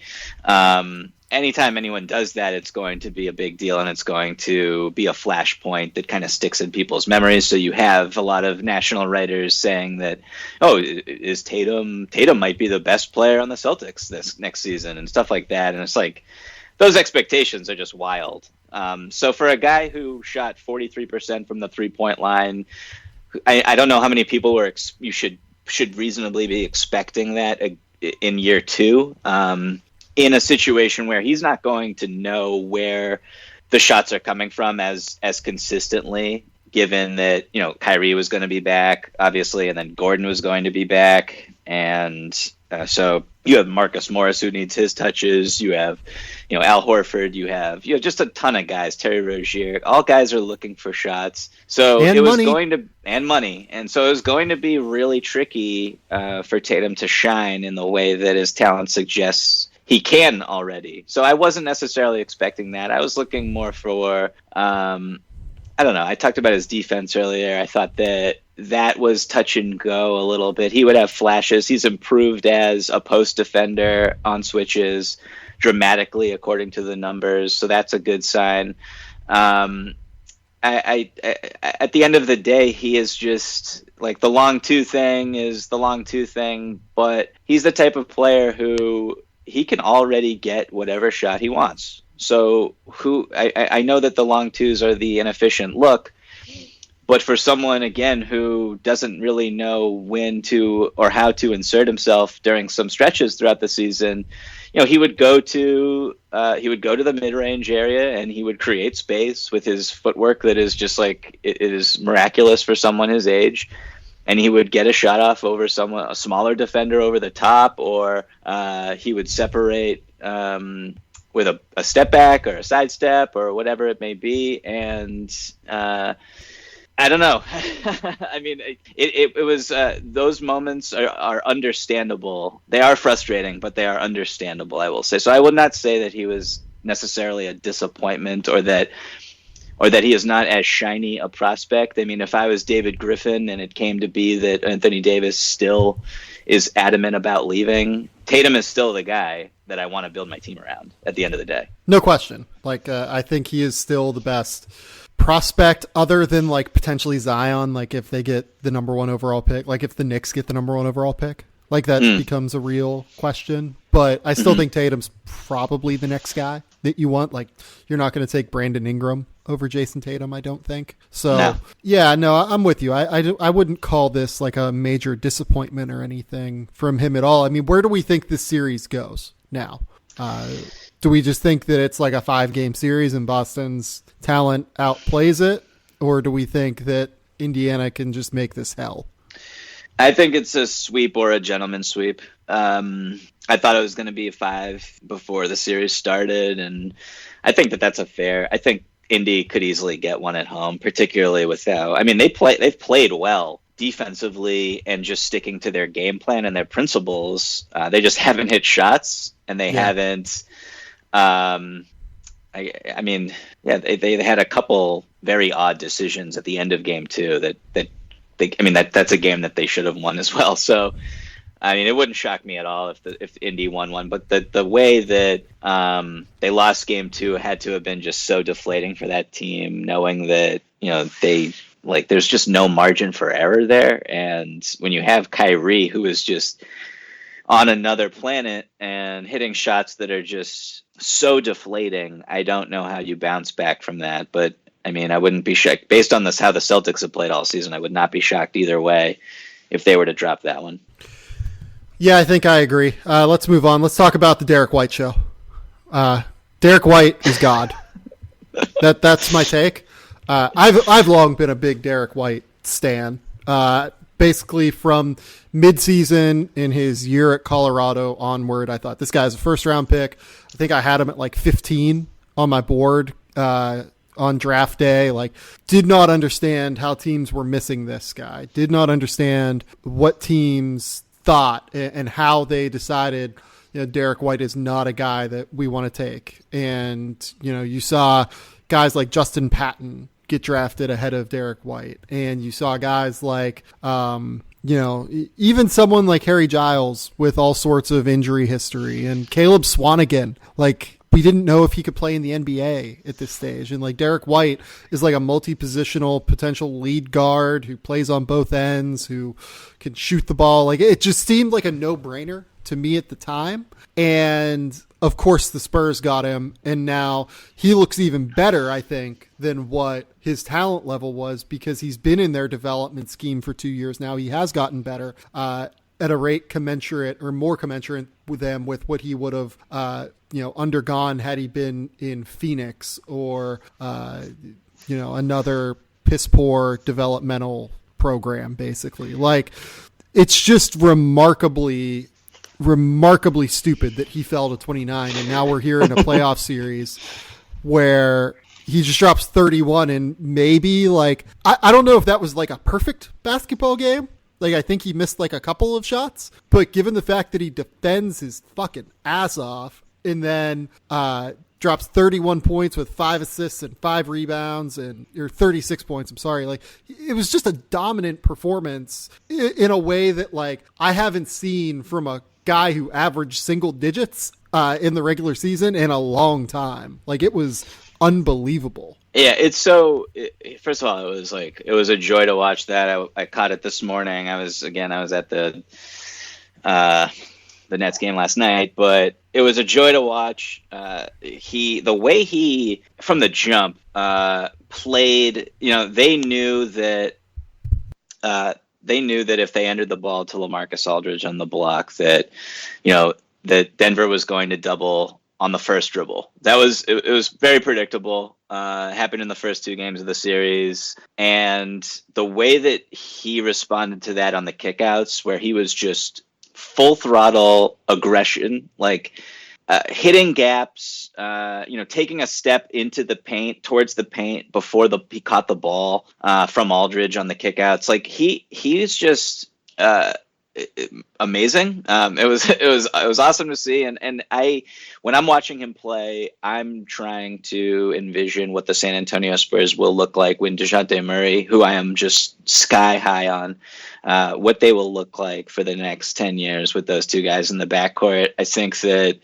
anytime anyone does that, it's going to be a big deal, and it's going to be a flashpoint that kind of sticks in people's memories. So you have a lot of national writers saying that, is Tatum might be the best player on the Celtics this next season and stuff like that. And it's like, those expectations are just wild. So for a guy who shot 43% from the 3-point line, I don't know how many people you should reasonably be expecting that in year 2, in a situation where he's not going to know where the shots are coming from as consistently, given that, Kyrie was going to be back, obviously, and then Gordon was going to be back. And so you have Marcus Morris, who needs his touches. You have, Al Horford. You have just a ton of guys. Terry Rozier. All guys are looking for shots. So and it was money. and money. And so it was going to be really tricky for Tatum to shine in the way that his talent suggests he can already. So I wasn't necessarily expecting that. I was looking more for, I don't know. I talked about his defense earlier. I thought that was touch and go a little bit. He would have flashes. He's improved as a post defender on switches dramatically, according to the numbers. So that's a good sign. I at the end of the day, he is just like the long two thing is the long two thing, but he's the type of player who he can already get whatever shot he wants. So I know that the long twos are the inefficient look, but for someone, again, who doesn't really know when to or how to insert himself during some stretches throughout the season, he would go to the mid-range area and he would create space with his footwork that is just like it is miraculous for someone his age. And he would get a shot off over a smaller defender over the top, or he would separate with a step back or a sidestep or whatever it may be. And I don't know. I mean, it was those moments are understandable. They are frustrating, but they are understandable, I will say. So I would not say that he was necessarily a disappointment or that he is not as shiny a prospect. I mean, if I was David Griffin and it came to be that Anthony Davis still is adamant about leaving, Tatum is still the guy that I want to build my team around at the end of the day. No question. Like, I think he is still the best prospect other than like potentially Zion. Like if they get the number 1 overall pick, like if the Knicks get the number 1 overall pick, like that becomes a real question. But I still think Tatum's probably the next guy that you want. Like you're not going to take Brandon Ingram over Jason Tatum, I don't think. So No. Yeah, no, I'm with you. I wouldn't call this like a major disappointment or anything from him at all. I mean, where do we think this series goes now? Do we just think that it's like a 5-game series and Boston's talent outplays it? Or do we think that Indiana can just make this hell? I think it's a sweep or a gentleman's sweep. I thought it was going to be a 5 before the series started, and I think that's a fair. I think Indy could easily get one at home, particularly without. I mean, they've played well defensively and just sticking to their game plan and their principles. They just haven't hit shots, and they haven't. I mean, yeah, they had a couple very odd decisions at the end of game 2 that's a game that they should have won as well. So, I mean, it wouldn't shock me at all if Indy won one, but the way that they lost game 2 had to have been just so deflating for that team, knowing that, there's just no margin for error there. And when you have Kyrie, who is just on another planet and hitting shots that are just so deflating, I don't know how you bounce back from that. But I mean, I wouldn't be shocked based on how the Celtics have played all season. I would not be shocked either way if they were to drop that one. Yeah, I think I agree. Let's move on. Let's talk about the Derek White show. Derek White is God. That's my take. I've long been a big Derek White stan. Basically from midseason in his year at Colorado onward, I thought this guy's a first-round pick. I think I had him at like 15 on my board on draft day. Like, did not understand how teams were missing this guy. Did not understand what teams thought and how they decided, Derek White is not a guy that we want to take. And, you saw guys like Justin Patton get drafted ahead of Derek White. And you saw guys like, even someone like Harry Giles with all sorts of injury history, and Caleb Swanigan. Like, we didn't know if he could play in the NBA at this stage. And like Derek White is like a multi-positional potential lead guard who plays on both ends, who can shoot the ball. Like, it just seemed like a no-brainer to me at the time. And of course the Spurs got him, and now he looks even better, I think, than what his talent level was, because he's been in their development scheme for 2 years now. He has gotten better at a rate commensurate or more commensurate with them with what he would have undergone had he been in Phoenix or another piss poor developmental program, basically. Like, it's just remarkably stupid that he fell to 29, and now we're here in a playoff series where he just drops 31, and maybe, like, I don't know if that was like a perfect basketball game. Like, I think he missed like a couple of shots, but given the fact that he defends his fucking ass off and then drops 31 points with 5 assists and 5 rebounds or 36 points. I'm sorry. Like, it was just a dominant performance in a way that, like, I haven't seen from a guy who averaged single digits in the regular season in a long time. Like, it was unbelievable. Yeah, first of all, it was a joy to watch that. I caught it this morning. I was at the Nets game last night, but it was a joy to watch. The way he from the jump played, they knew that if they entered the ball to LaMarcus Aldridge on the block, that Denver was going to double on the first dribble. It was very predictable. Happened in the first 2 games of the series, and the way that he responded to that on the kickouts, where he was just full throttle aggression, like hitting gaps, taking a step into the paint, towards the paint before he caught the ball from Aldridge on the kickouts. Like he's just amazing. It was awesome to see, and when I'm watching him play, I'm trying to envision what the San Antonio Spurs will look like when DeJounte Murray, who I am just sky high on, what they will look like for the next 10 years with those 2 guys in the backcourt. I think that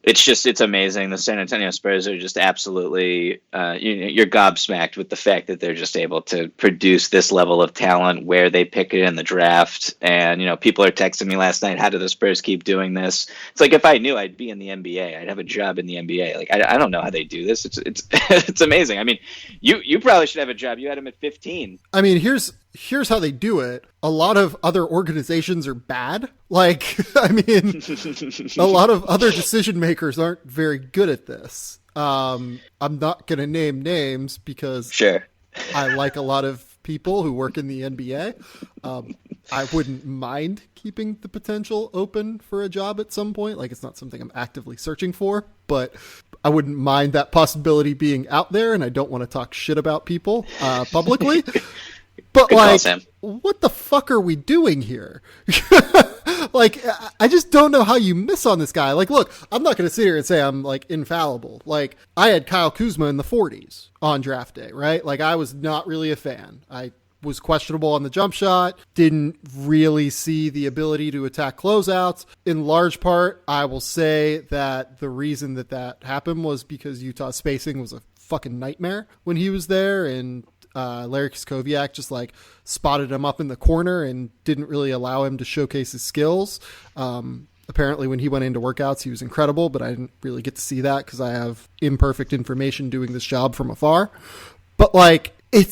it's amazing. The San Antonio Spurs are just absolutely, you're gobsmacked with the fact that they're just able to produce this level of talent where they pick it in the draft. And, people are texting me last night, how do the Spurs keep doing this? It's like, if I knew, I'd be in the NBA. I'd have a job in the NBA. Like, I don't know how they do this. It's it's amazing. I mean, you probably should have a job. You had him at 15. I mean, here's how they do it. A lot of other organizations are bad. Like, I mean, a lot of other decision makers aren't very good at this. I'm not going to name names because sure. I like a lot of people who work in the NBA. I wouldn't mind keeping the potential open for a job at some point. Like, it's not something I'm actively searching for, but I wouldn't mind that possibility being out there, and I don't want to talk shit about people publicly. But good like, call, what the fuck are we doing here? Like, I just don't know how you miss on this guy. Like, look, I'm not going to sit here and say I'm like infallible. Like, I had Kyle Kuzma in the 40s on draft day, right? Like, I was not really a fan. I was questionable on the jump shot, didn't really see the ability to attack closeouts. In large part, I will say that the reason that happened was because Utah's spacing was a fucking nightmare when he was there, and Larry Koskoviak just like spotted him up in the corner and didn't really allow him to showcase his skills. Apparently when he went into workouts, he was incredible, but I didn't really get to see that because I have imperfect information doing this job from afar. But like, it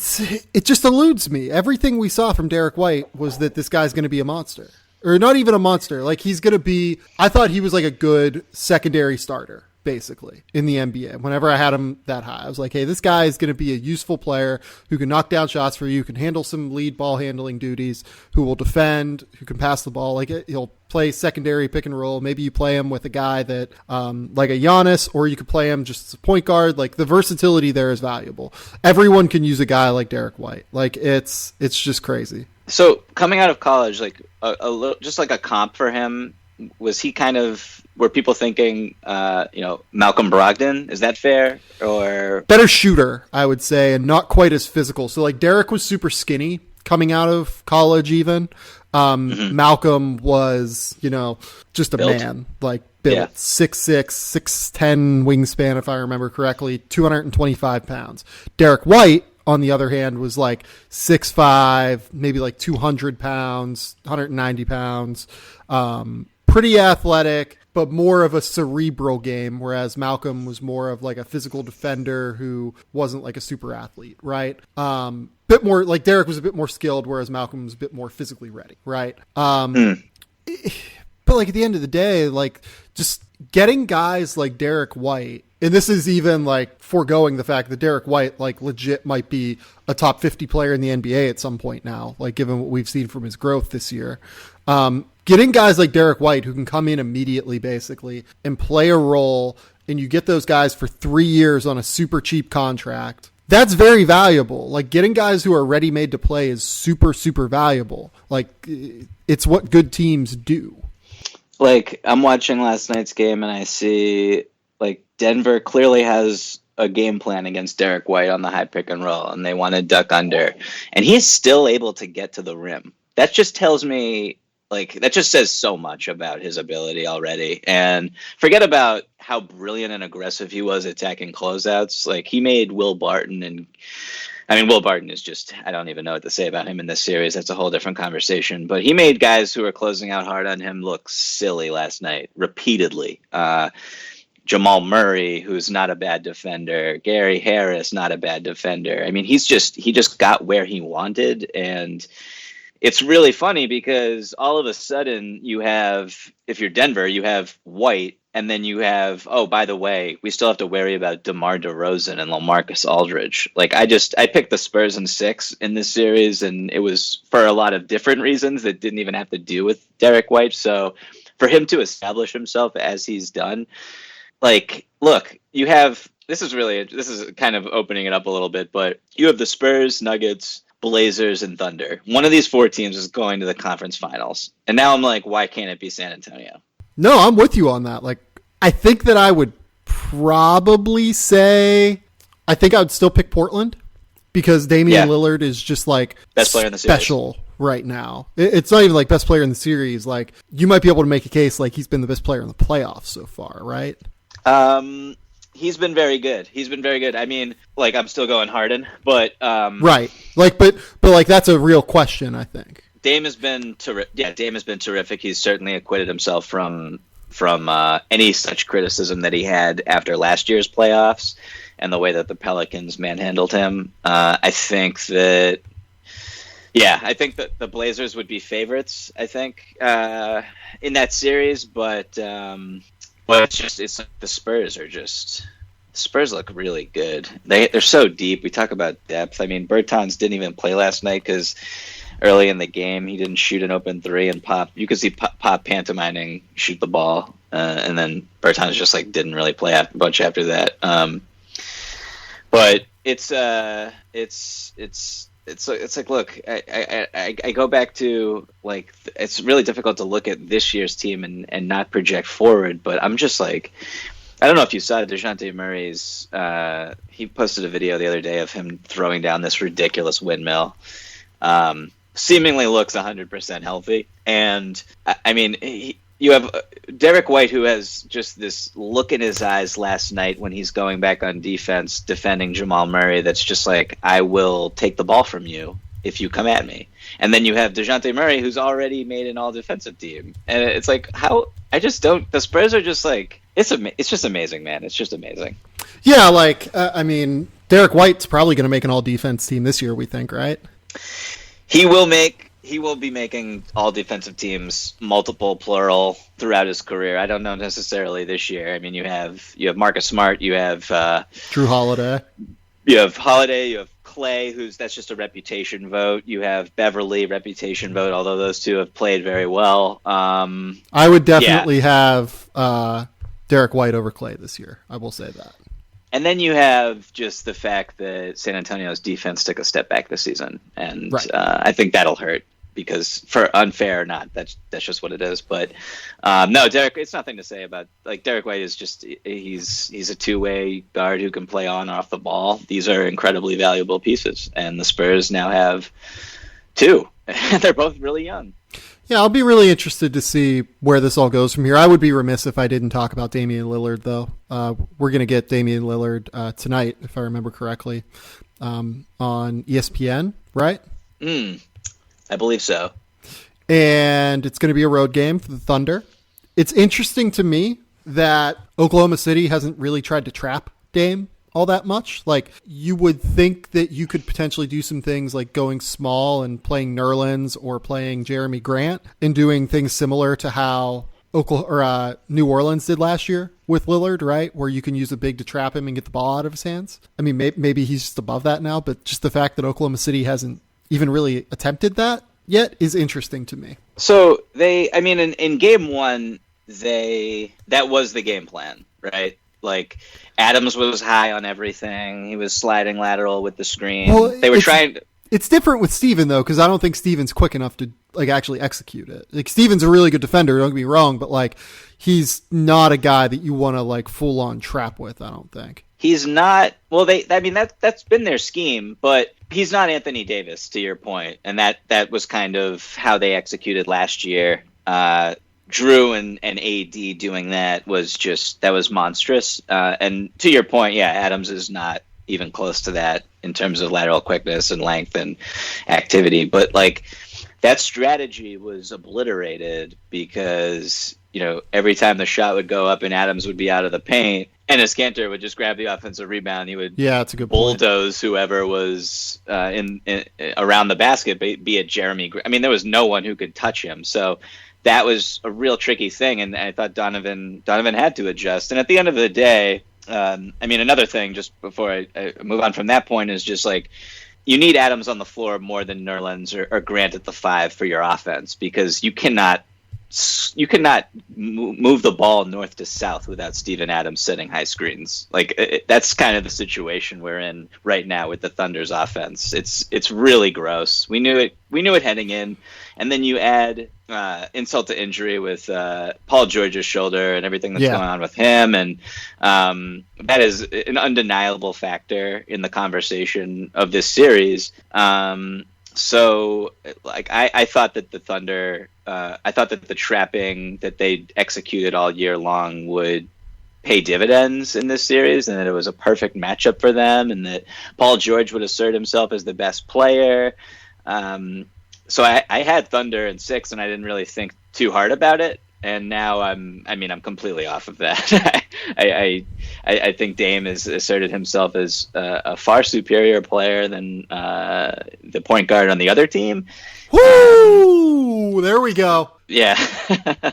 just eludes me. Everything we saw from Derek White was that this guy's going to be a monster, or not even a monster. Like, he's going to be, I thought he was like a good secondary starter, basically, in the NBA. Whenever I had him that high, I was like, hey, this guy is going to be a useful player who can knock down shots for you, can handle some lead ball handling duties, who will defend, who can pass the ball. Like, he'll play secondary pick and roll. Maybe you play him with a guy that, like a Giannis, or you could play him just as a point guard. Like, the versatility there is valuable. Everyone can use a guy like Derek White. Like, it's just crazy. So coming out of college, like a little, just like a comp for him, was he kind of, were people thinking, Malcolm Brogdon? Is that fair? Or better shooter, I would say, and not quite as physical. So like, Derek was super skinny coming out of college even. Malcolm was, just a built man, like built, yeah. 6'6", 6'10" wingspan, if I remember correctly, 225 pounds. Derek White, on the other hand, was like 6'5", maybe like 200 pounds, 190 pounds. Pretty athletic, but more of a cerebral game, whereas Malcolm was more of like a physical defender who wasn't like a super athlete, right? Bit more like Derek was a bit more skilled, whereas Malcolm was a bit more physically ready, right? But like, at the end of the day, like, just getting guys like Derek White And this is even like foregoing the fact that Derek White like legit might be a top 50 player in the NBA at some point now, like given what we've seen from his growth this year. Getting guys like Derek White who can come in immediately basically and play a role, and you get those guys for 3 years on a super cheap contract. That's very valuable. Like getting guys who are ready made to play is super, super valuable. Like it's what good teams do. Like I'm watching last night's game and I see like Denver clearly has a game plan against Derek White on the high pick and roll, and they want to duck under, and he is still able to get to the rim. That just tells me, like, that just says so much about his ability already. And forget about how brilliant and aggressive he was attacking closeouts. Like, he made Will Barton, and I mean, Will Barton is just, I don't even know what to say about him in this series. That's a whole different conversation. But he made guys who were closing out hard on him look silly last night, repeatedly. Jamal Murray, who's not a bad defender. Gary Harris, not a bad defender. I mean, he just got where he wanted. And it's really funny because all of a sudden you have, if you're Denver, you have White, and then you have, oh, by the way, we still have to worry about DeMar DeRozan and LaMarcus Aldridge. Like, I picked the Spurs in 6 in this series, and it was for a lot of different reasons that didn't even have to do with Derek White. So for him to establish himself as he's done, like, look, you have, this is kind of opening it up a little bit, but you have the Spurs, Nuggets, Blazers, and Thunder. One of these 4 teams is going to the conference finals. And now I'm like, why can't it be San Antonio? No, I'm with you on that. Like, I think that I would probably say, I think I would still pick Portland because Damian Lillard is just like best player in the series. Special right now. It's not even like best player in the series. Like, you might be able to make a case like he's been the best player in the playoffs so far, right? He's been very good. I mean, like, I'm still going Harden, but right. Like, but like that's a real question, I think. Dame has been terrific. He's certainly acquitted himself from any such criticism that he had after last year's playoffs and the way that the Pelicans manhandled him. I think that the Blazers would be favorites, I think, in that series, but it's like the Spurs look really good. They're so deep. We talk about depth. I mean, Bertans didn't even play last night because early in the game he didn't shoot an open 3 and Pop. You could see Pop pantomiming shoot the ball, and then Bertans just like didn't really play a bunch after that. But it's like, look, I go back to, like, it's really difficult to look at this year's team and not project forward, but I'm just like, I don't know if you saw DeJounte Murray's, he posted a video the other day of him throwing down this ridiculous windmill. Seemingly looks 100% healthy. And, I mean, you have Derek White, who has just this look in his eyes last night when he's going back on defense, defending Jamal Murray, that's just like, I will take the ball from you if you come at me. And then you have DeJounte Murray, who's already made an all-defensive team. And it's like, the Spurs are just like, it's just amazing, man. It's just amazing. Yeah, like, I mean, Derek White's probably going to make an all-defense team this year, we think, right? He will be making all defensive teams, multiple, plural, throughout his career. I don't know necessarily this year. I mean, you have Marcus Smart, you have Drew Holiday. You have Holiday, you have Clay, that's just a reputation vote. You have Beverly, reputation vote, although those two have played very well. I would definitely have Derek White over Clay this year. I will say that. And then you have just the fact that San Antonio's defense took a step back this season, and right. I think that'll hurt because, for unfair or not, that's just what it is. But no, Derek, it's nothing to say about, like, Derek White is just he's a two-way guard who can play on and off the ball. These are incredibly valuable pieces, and the Spurs now have 2. They're both really young. Yeah, I'll be really interested to see where this all goes from here. I would be remiss if I didn't talk about Damian Lillard, though. We're going to get Damian Lillard tonight, if I remember correctly, on ESPN, right? I believe so. And it's going to be a road game for the Thunder. It's interesting to me that Oklahoma City hasn't really tried to trap Dame all that much. Like, you would think that you could potentially do some things like going small and playing Nerlens or playing Jeremy Grant and doing things similar to how New Orleans did last year with Lillard, right? Where you can use a big to trap him and get the ball out of his hands. I mean, maybe he's just above that now, but just the fact that Oklahoma City hasn't even really attempted that yet is interesting to me. So in game one, that was the game plan, right? Like Adams was high on everything. He was sliding lateral with the screen. Well, they were trying. It's different with Steven though, because I don't think Steven's quick enough to like actually execute it. Like Steven's a really good defender. Don't get me wrong, but like he's not a guy that you want to like full on trap with. I don't think he's not. Well, that's been their scheme, but he's not Anthony Davis, to your point, and that was kind of how they executed last year. Drew and AD doing that was monstrous. And to your point, yeah, Adams is not even close to that in terms of lateral quickness and length and activity. But like that strategy was obliterated because, every time the shot would go up and Adams would be out of the paint, and Cantor would just grab the offensive rebound. He would it's a good bulldoze whoever was in around the basket, be it Jeremy. I mean, there was no one who could touch him. So that was a real tricky thing, and I thought Donovan had to adjust. And at the end of the day, another thing, just before I move on from that point, is just like you need Adams on the floor more than Nerlens or Grant at the 5 for your offense, because you cannot move the ball north to south without Steven Adams setting high screens. Like that's kind of the situation we're in right now with the Thunder's offense. It's really gross. We knew it heading in, and then you add insult to injury with Paul George's shoulder and everything that's going on with him, and that is an undeniable factor in the conversation of this series. So, like, I thought that the Thunder, I thought that the trapping that they executed all year long would pay dividends in this series, and that it was a perfect matchup for them, and that Paul George would assert himself as the best player. So I had Thunder in 6, and I didn't really think too hard about it. And now I'm completely off of that. I think Dame has asserted himself as a far superior player than the point guard on the other team. Woo! There we go. Yeah.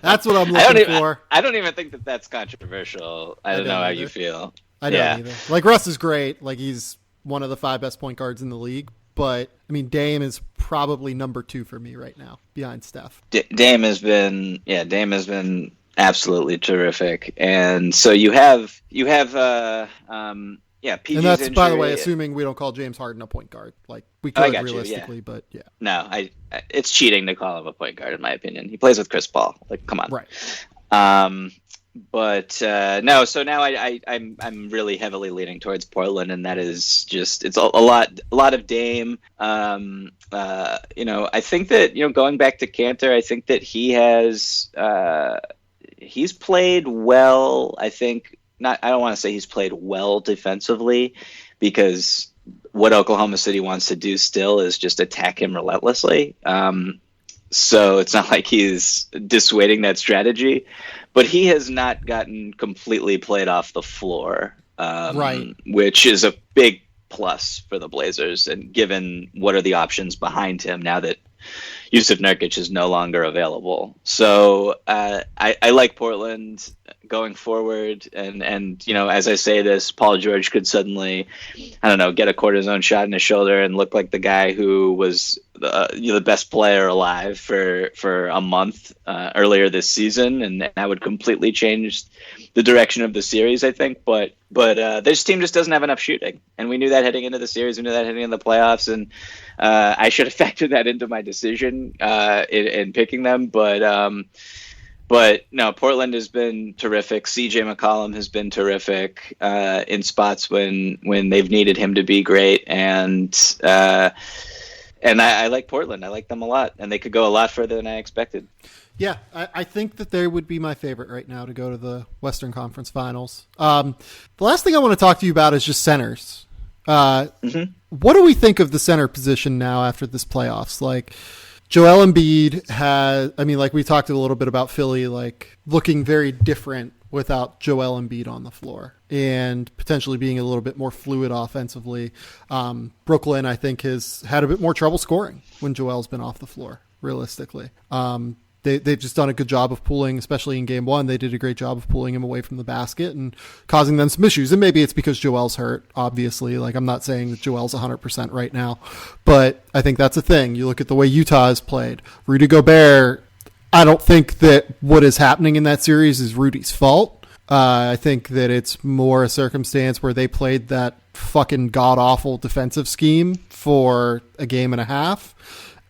That's what I'm looking for. I don't even think that that's controversial. I don't know how you feel. I don't either. Like, Russ is great. Like, he's one of the 5 best point guards in the league. But, Dame is probably number 2 for me right now, behind Steph. Dame has been absolutely terrific. And so you have PG's and that's injury. By the way, assuming we don't call James Harden a point guard. Like, we could realistically, but yeah. No, it's cheating to call him a point guard, in my opinion. He plays with Chris Paul. Like, come on. Right. But no, so now I'm really heavily leaning towards Portland, and that is just it's a lot of Dame. I think that going back to Cantor, I think that he's played well. I don't want to say he's played well defensively, because what Oklahoma City wants to do still is just attack him relentlessly. So it's not like he's dissuading that strategy, but he has not gotten completely played off the floor, right? Which is a big plus for the Blazers, and given what are the options behind him now that Yusuf Nurkic is no longer available. So I like Portland going forward, and as I say this, Paul George could suddenly, get a cortisone shot in his shoulder and look like the guy who was the best player alive for a month earlier this season, and that would completely change the direction of the series, I think. But this team just doesn't have enough shooting, and we knew that heading into the series. We knew that heading into the playoffs, and I should have factored that into my decision in picking them. But no, Portland has been terrific. CJ McCollum has been terrific in spots when they've needed him to be great, and I like Portland. I like them a lot, and they could go a lot further than I expected. Yeah, I think that they would be my favorite right now to go to the Western Conference Finals. The last thing I want to talk to you about is just centers. What do we think of the center position now after this playoffs? Like, Joel Embiid has, like we talked a little bit about Philly, like looking very different without Joel Embiid on the floor and potentially being a little bit more fluid offensively. Brooklyn, I think, has had a bit more trouble scoring when Joel's been off the floor, realistically. They've just done a good job of pulling, especially in game one. They did a great job of pulling him away from the basket and causing them some issues. And maybe it's because Joel's hurt, obviously. Like, I'm not saying that Joel's 100% right now, but I think that's a thing. You look at the way Utah has played. Rudy Gobert, I don't think that what is happening in that series is Rudy's fault. I think that it's more a circumstance where they played that fucking god-awful defensive scheme for a game and a half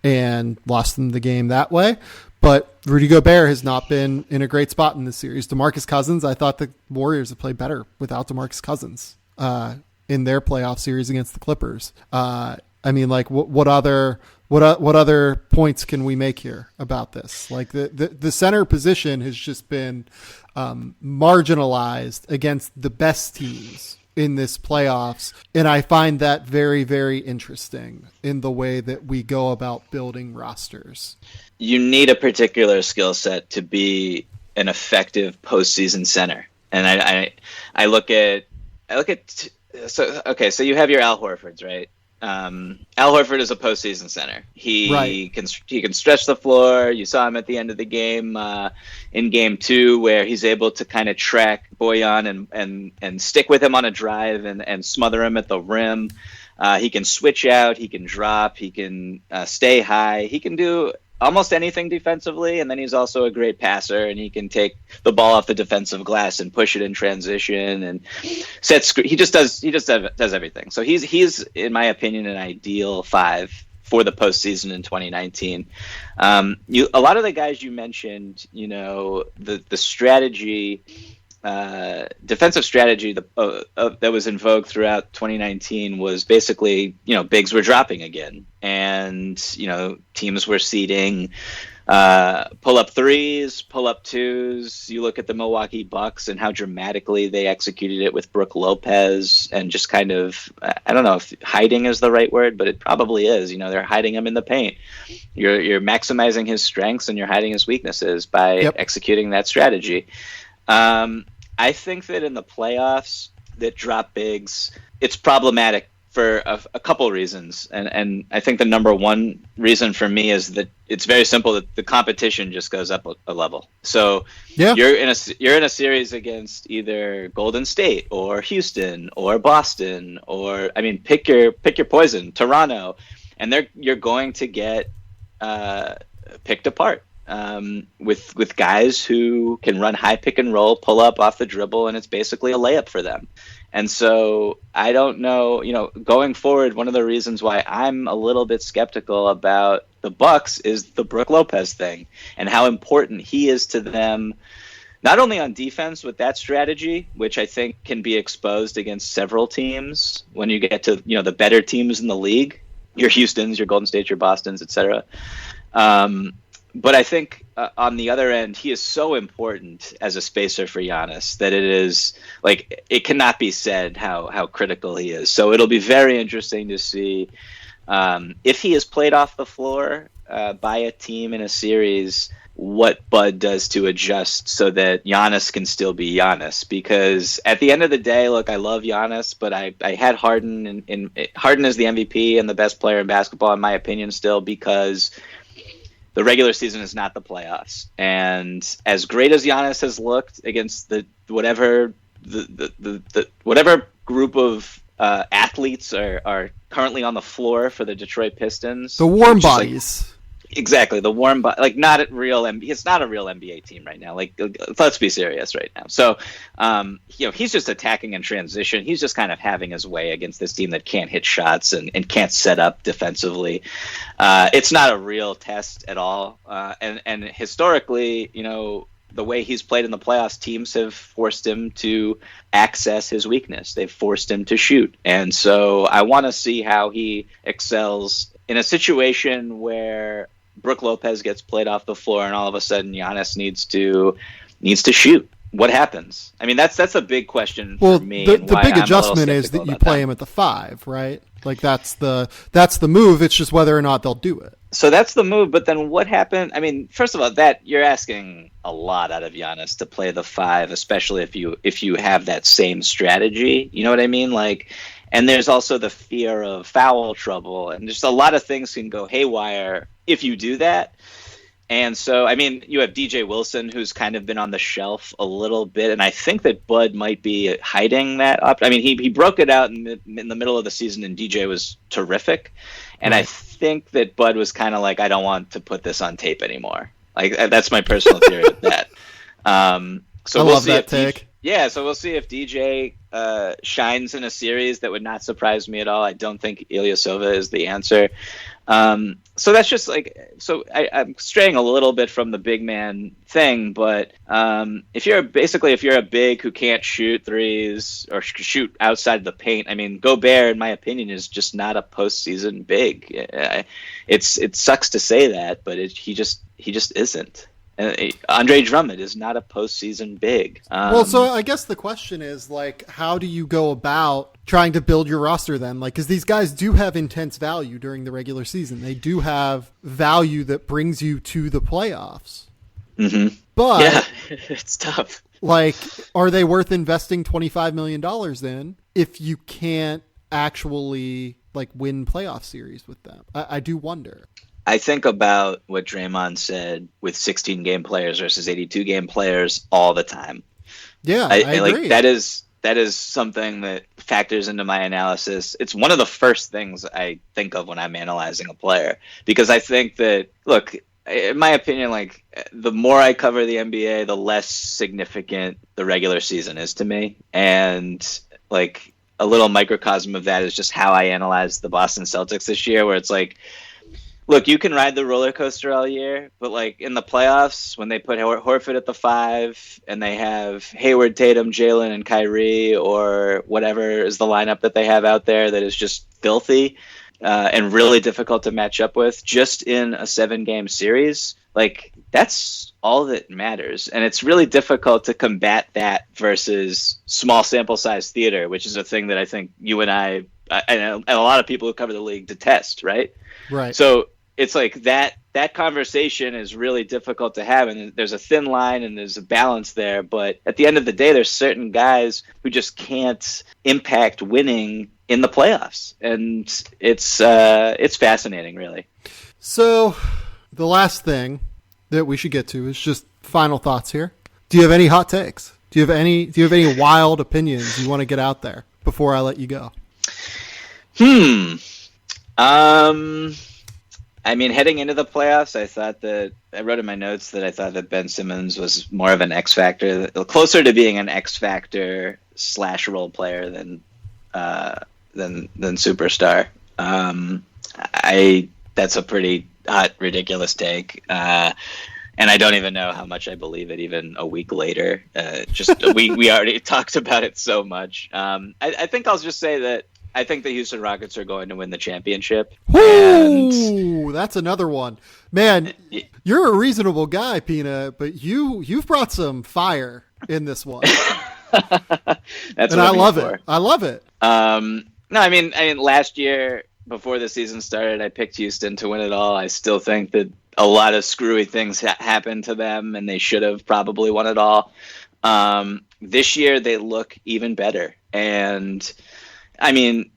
and lost them the game that way. But Rudy Gobert has not been in a great spot in this series. DeMarcus Cousins, I thought the Warriors have played better without DeMarcus Cousins in their playoff series against the Clippers. I mean, like, what other points can we make here about this? Like, the center position has just been marginalized against the best teams in this playoffs. And I find that very, very interesting in the way that we go about building rosters. You need a particular skill set to be an effective postseason center. And I look at so you have your Al Horfords, right? Al Horford is a postseason center. He can stretch the floor. You saw him at the end of the game in game 2, where he's able to kind of track Bojan and stick with him on a drive and smother him at the rim. He can switch out. He can drop. He can stay high. He can do almost anything defensively, and then he's also a great passer, and he can take the ball off the defensive glass and push it in transition and he just does everything. So he's in my opinion an ideal 5 for the postseason in 2019. A lot of the guys you mentioned, the strategy, defensive strategy that was in vogue throughout 2019 was basically, bigs were dropping again, and teams were seeding pull-up threes, pull-up twos. You look at the Milwaukee Bucks and how dramatically they executed it with Brook Lopez, and just kind of, I don't know if hiding is the right word, but it probably is. They're hiding him in the paint. You're maximizing his strengths and you're hiding his weaknesses by executing that strategy. I think that in the playoffs, that drop bigs, it's problematic for a couple of reasons. And I think the number one reason for me is that it's very simple, that the competition just goes up a level. So you're in a series against either Golden State or Houston or Boston, or, I mean, pick your poison, Toronto, and you're going to get picked apart. With guys who can run high pick and roll, pull up off the dribble, and it's basically a layup for them. And so I don't know, going forward, one of the reasons why I'm a little bit skeptical about the Bucks is the Brook Lopez thing and how important he is to them, not only on defense with that strategy, which I think can be exposed against several teams when you get to, the better teams in the league, your Houstons, your Golden States, your Bostons, etc. But I think on the other end, he is so important as a spacer for Giannis that it is like, it cannot be said how critical he is. So it'll be very interesting to see if he is played off the floor by a team in a series, what Bud does to adjust so that Giannis can still be Giannis. Because at the end of the day, look, I love Giannis, but I had Harden, Harden is the MVP and the best player in basketball, in my opinion, still, because the regular season is not the playoffs. And as great as Giannis has looked against whatever group of athletes are currently on the floor for the Detroit Pistons, the warm bodies. Exactly, the warm body, like not at real. It's not a real NBA team right now. Like, let's be serious right now. So, he's just attacking in transition. He's just kind of having his way against this team that can't hit shots and can't set up defensively. It's not a real test at all. And historically, the way he's played in the playoffs, teams have forced him to access his weakness. They've forced him to shoot. And so I want to see how he excels in a situation where Brook Lopez gets played off the floor and all of a sudden Giannis needs to shoot. What happens? I mean, that's a big question for me. The big adjustment is that you play him at the 5, right? Like, that's the move. It's just whether or not they'll do it. So that's the move. But then what happened? I mean, first of all, that you're asking a lot out of Giannis to play the 5, especially if you have that same strategy. You know what I mean? Like, and there's also the fear of foul trouble, and just a lot of things can go haywire if you do that. And so, I mean, you have DJ Wilson, who's kind of been on the shelf a little bit, and I think that Bud might be hiding that up. I mean, he broke it out in the middle of the season, and DJ was terrific. And I think that Bud was kind of like, I don't want to put this on tape anymore. Like, that's my personal theory with that. So I we'll love see that if take. so we'll see if DJ shines in a series. That would not surprise me at all. I don't think Ilyasova is the answer. So that's just like, so I'm straying a little bit from the big man thing, but if you're a big who can't shoot threes or shoot outside the paint, I mean, Gobert, in my opinion, is just not a postseason big. It sucks to say that, but he just isn't. Andre Drummond is not a postseason big. Well, so I guess the question is, like, how do you go about trying to build your roster then? Like, because these guys do have intense value during the regular season. They do have value that brings you to the playoffs. Mm-hmm. But yeah, it's tough. Like, are they worth investing $25 million in if you can't actually, like, win playoff series with them? I do wonder. I think about what Draymond said with 16-game players versus 82-game players all the time. Yeah, I agree. Like, that is something that factors into my analysis. It's one of the first things I think of when I'm analyzing a player, because I think that, look, in my opinion, like, the more I cover the NBA, the less significant the regular season is to me. And, like, a little microcosm of that is just how I analyze the Boston Celtics this year, where it's like, look, you can ride the roller coaster all year, but, like, in the playoffs, when they put Horford at the 5 and they have Hayward, Tatum, Jalen, and Kyrie, or whatever is the lineup that they have out there that is just filthy and really difficult to match up with, just in a 7-game series, like, that's all that matters. And it's really difficult to combat that versus small sample size theater, which is a thing that I think you and I and a lot of people who cover the league detest, right? Right. So it's like that conversation is really difficult to have, and there's a thin line and there's a balance there. But at the end of the day, there's certain guys who just can't impact winning in the playoffs, and it's fascinating, really. So the last thing that we should get to is just final thoughts here. Do you have any hot takes? Do you have any wild opinions you want to get out there before I let you go? I mean, heading into the playoffs, I wrote in my notes that I thought that Ben Simmons was more of an X factor, closer to being an X factor / role player than superstar. That's a pretty hot, ridiculous take. And I don't even know how much I believe it even a week later. We already talked about it so much. I think I'll just say that I think the Houston Rockets are going to win the championship. Ooh, that's another one. Man, you're a reasonable guy, Pina, but you've brought some fire in this one. That's and what I love for. it. I love it. No, I mean, last year before the season started, I picked Houston to win it all. I still think that a lot of screwy things happened to them, and they should have probably won it all. This year, they look even better, and I mean,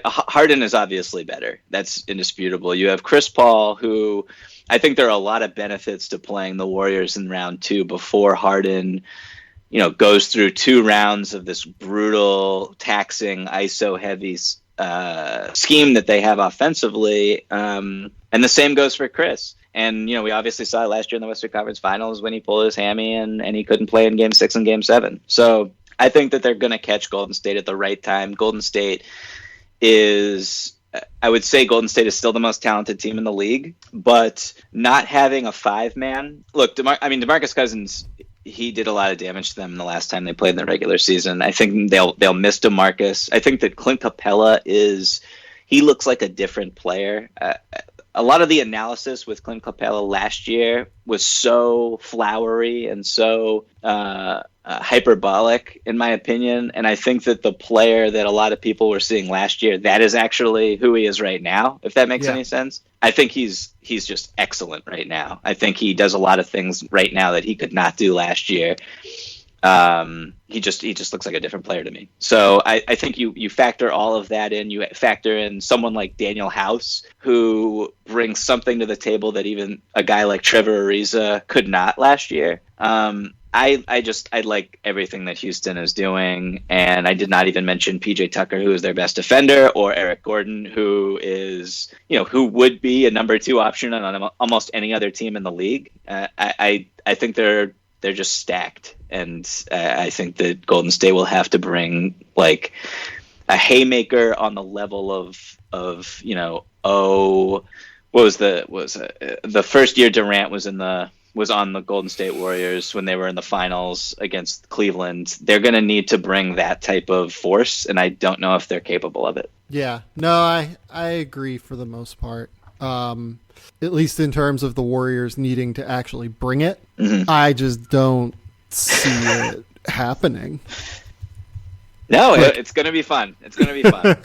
Harden is obviously better. That's indisputable. You have Chris Paul, who I think there are a lot of benefits to playing the Warriors in round 2 before Harden, goes through 2 rounds of this brutal, taxing, ISO-heavy scheme that they have offensively. And the same goes for Chris. And, we obviously saw last year in the Western Conference Finals when he pulled his hammy and he couldn't play in Game 6 and Game 7. So I think that they're going to catch Golden State at the right time. I would say Golden State is still the most talented team in the league, but not having a 5-man. Look, DeMarcus Cousins, he did a lot of damage to them the last time they played in the regular season. I think they'll miss DeMarcus. I think that Clint Capella he looks like a different player. A lot of the analysis with Clint Capella last year was so flowery and so hyperbolic, in my opinion. And I think that the player that a lot of people were seeing last year, that is actually who he is right now, if that makes any sense. I think he's just excellent right now. I think he does a lot of things right now that he could not do last year. He just looks like a different player to me. So I think you factor all of that in. You factor in someone like Daniel House, who brings something to the table that even a guy like Trevor Ariza could not last year. I like everything that Houston is doing, and I did not even mention PJ Tucker, who is their best defender, or Eric Gordon, who is, who would be a number 2 option on almost any other team in the league. I think they're just stacked, and I think that Golden State will have to bring like a haymaker on the level of what was the first year Durant was on the Golden State Warriors when they were in the finals against Cleveland. They're going to need to bring that type of force, and I don't know if they're capable of it. Yeah, no, I agree for the most part. At least in terms of the Warriors needing to actually bring it. Mm-hmm. I just don't see it happening. No, it's going to be fun. It's going to be fun.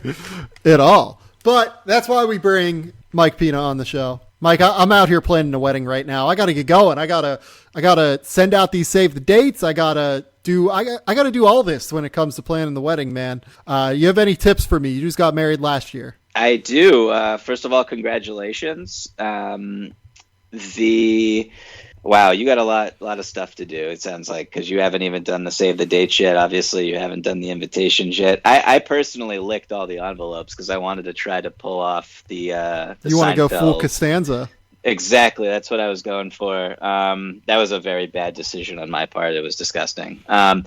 At all. But that's why we bring Mike Pina on the show. Mike, I'm out here planning a wedding right now. I got to get going. I gotta send out these save the dates. I gotta do all this when it comes to planning the wedding, man. You have any tips for me? You just got married last year. I do. First of all, congratulations. Wow, you got a lot of stuff to do, it sounds like, because you haven't even done the save the dates yet. Obviously, you haven't done the invitations yet. I personally licked all the envelopes because I wanted to try to pull off the You want to go full Costanza. Exactly. That's what I was going for. That was a very bad decision on my part. It was disgusting. The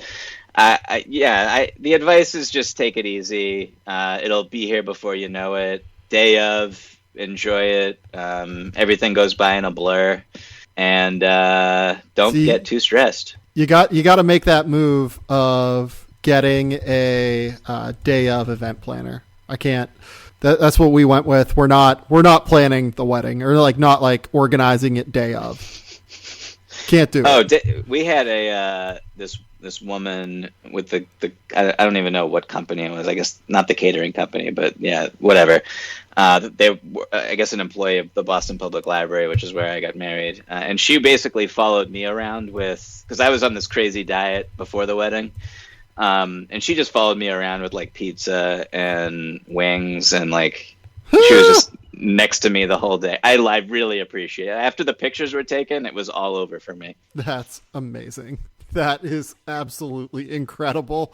advice is just take it easy. It'll be here before you know it. Day of, enjoy it. Everything goes by in a blur. And don't get too stressed. You got to make that move of getting a day of event planner. I can't. That's what we went with. We're not planning the wedding, or not organizing it day of. Can't do it. We had this woman with the I don't even know what company it was. I guess not the catering company, but yeah, whatever. They were, I guess, an employee of the Boston Public Library, which is where I got married. And she basically followed me around because I was on this crazy diet before the wedding. And she just followed me around with pizza and wings, and she was just next to me the whole day. I really appreciate it. After the pictures were taken, it was all over for me. That's amazing. That is absolutely incredible.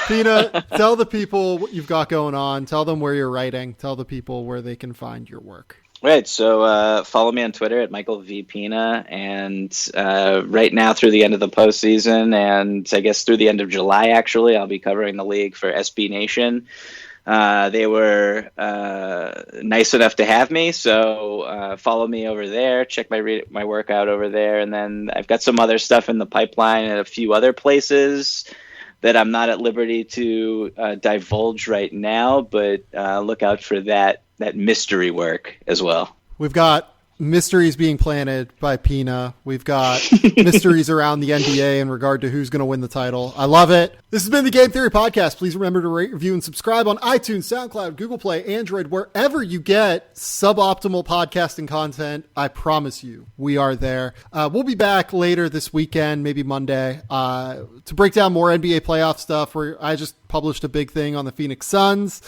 Pina, tell the people what you've got going on. Tell them where you're writing. Tell the people where they can find your work. Right. So follow me on Twitter at Michael V. Pina. And right now through the end of the postseason, and I guess through the end of July, actually, I'll be covering the league for SB Nation. They were nice enough to have me, so follow me over there. Check my work out over there, and then I've got some other stuff in the pipeline at a few other places that I'm not at liberty to divulge right now, but look out for that mystery work as well. We've got mysteries being planted by Pina. We've got mysteries around the NBA in regard to who's going to win the title. I love it. This has been the Game Theory Podcast. Please remember to rate, review, and subscribe on iTunes, SoundCloud, Google Play, Android, wherever you get suboptimal podcasting content. I promise you, we are there. We'll be back later this weekend, maybe Monday, to break down more NBA playoff stuff, where I just published a big thing on the Phoenix Suns.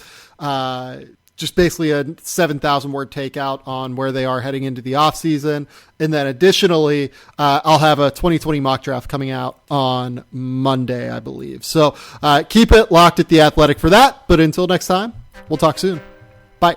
Just basically a 7,000 word takeout on where they are heading into the offseason. And then additionally, I'll have a 2020 mock draft coming out on Monday, I believe. So keep it locked at The Athletic for that. But until next time, we'll talk soon. Bye.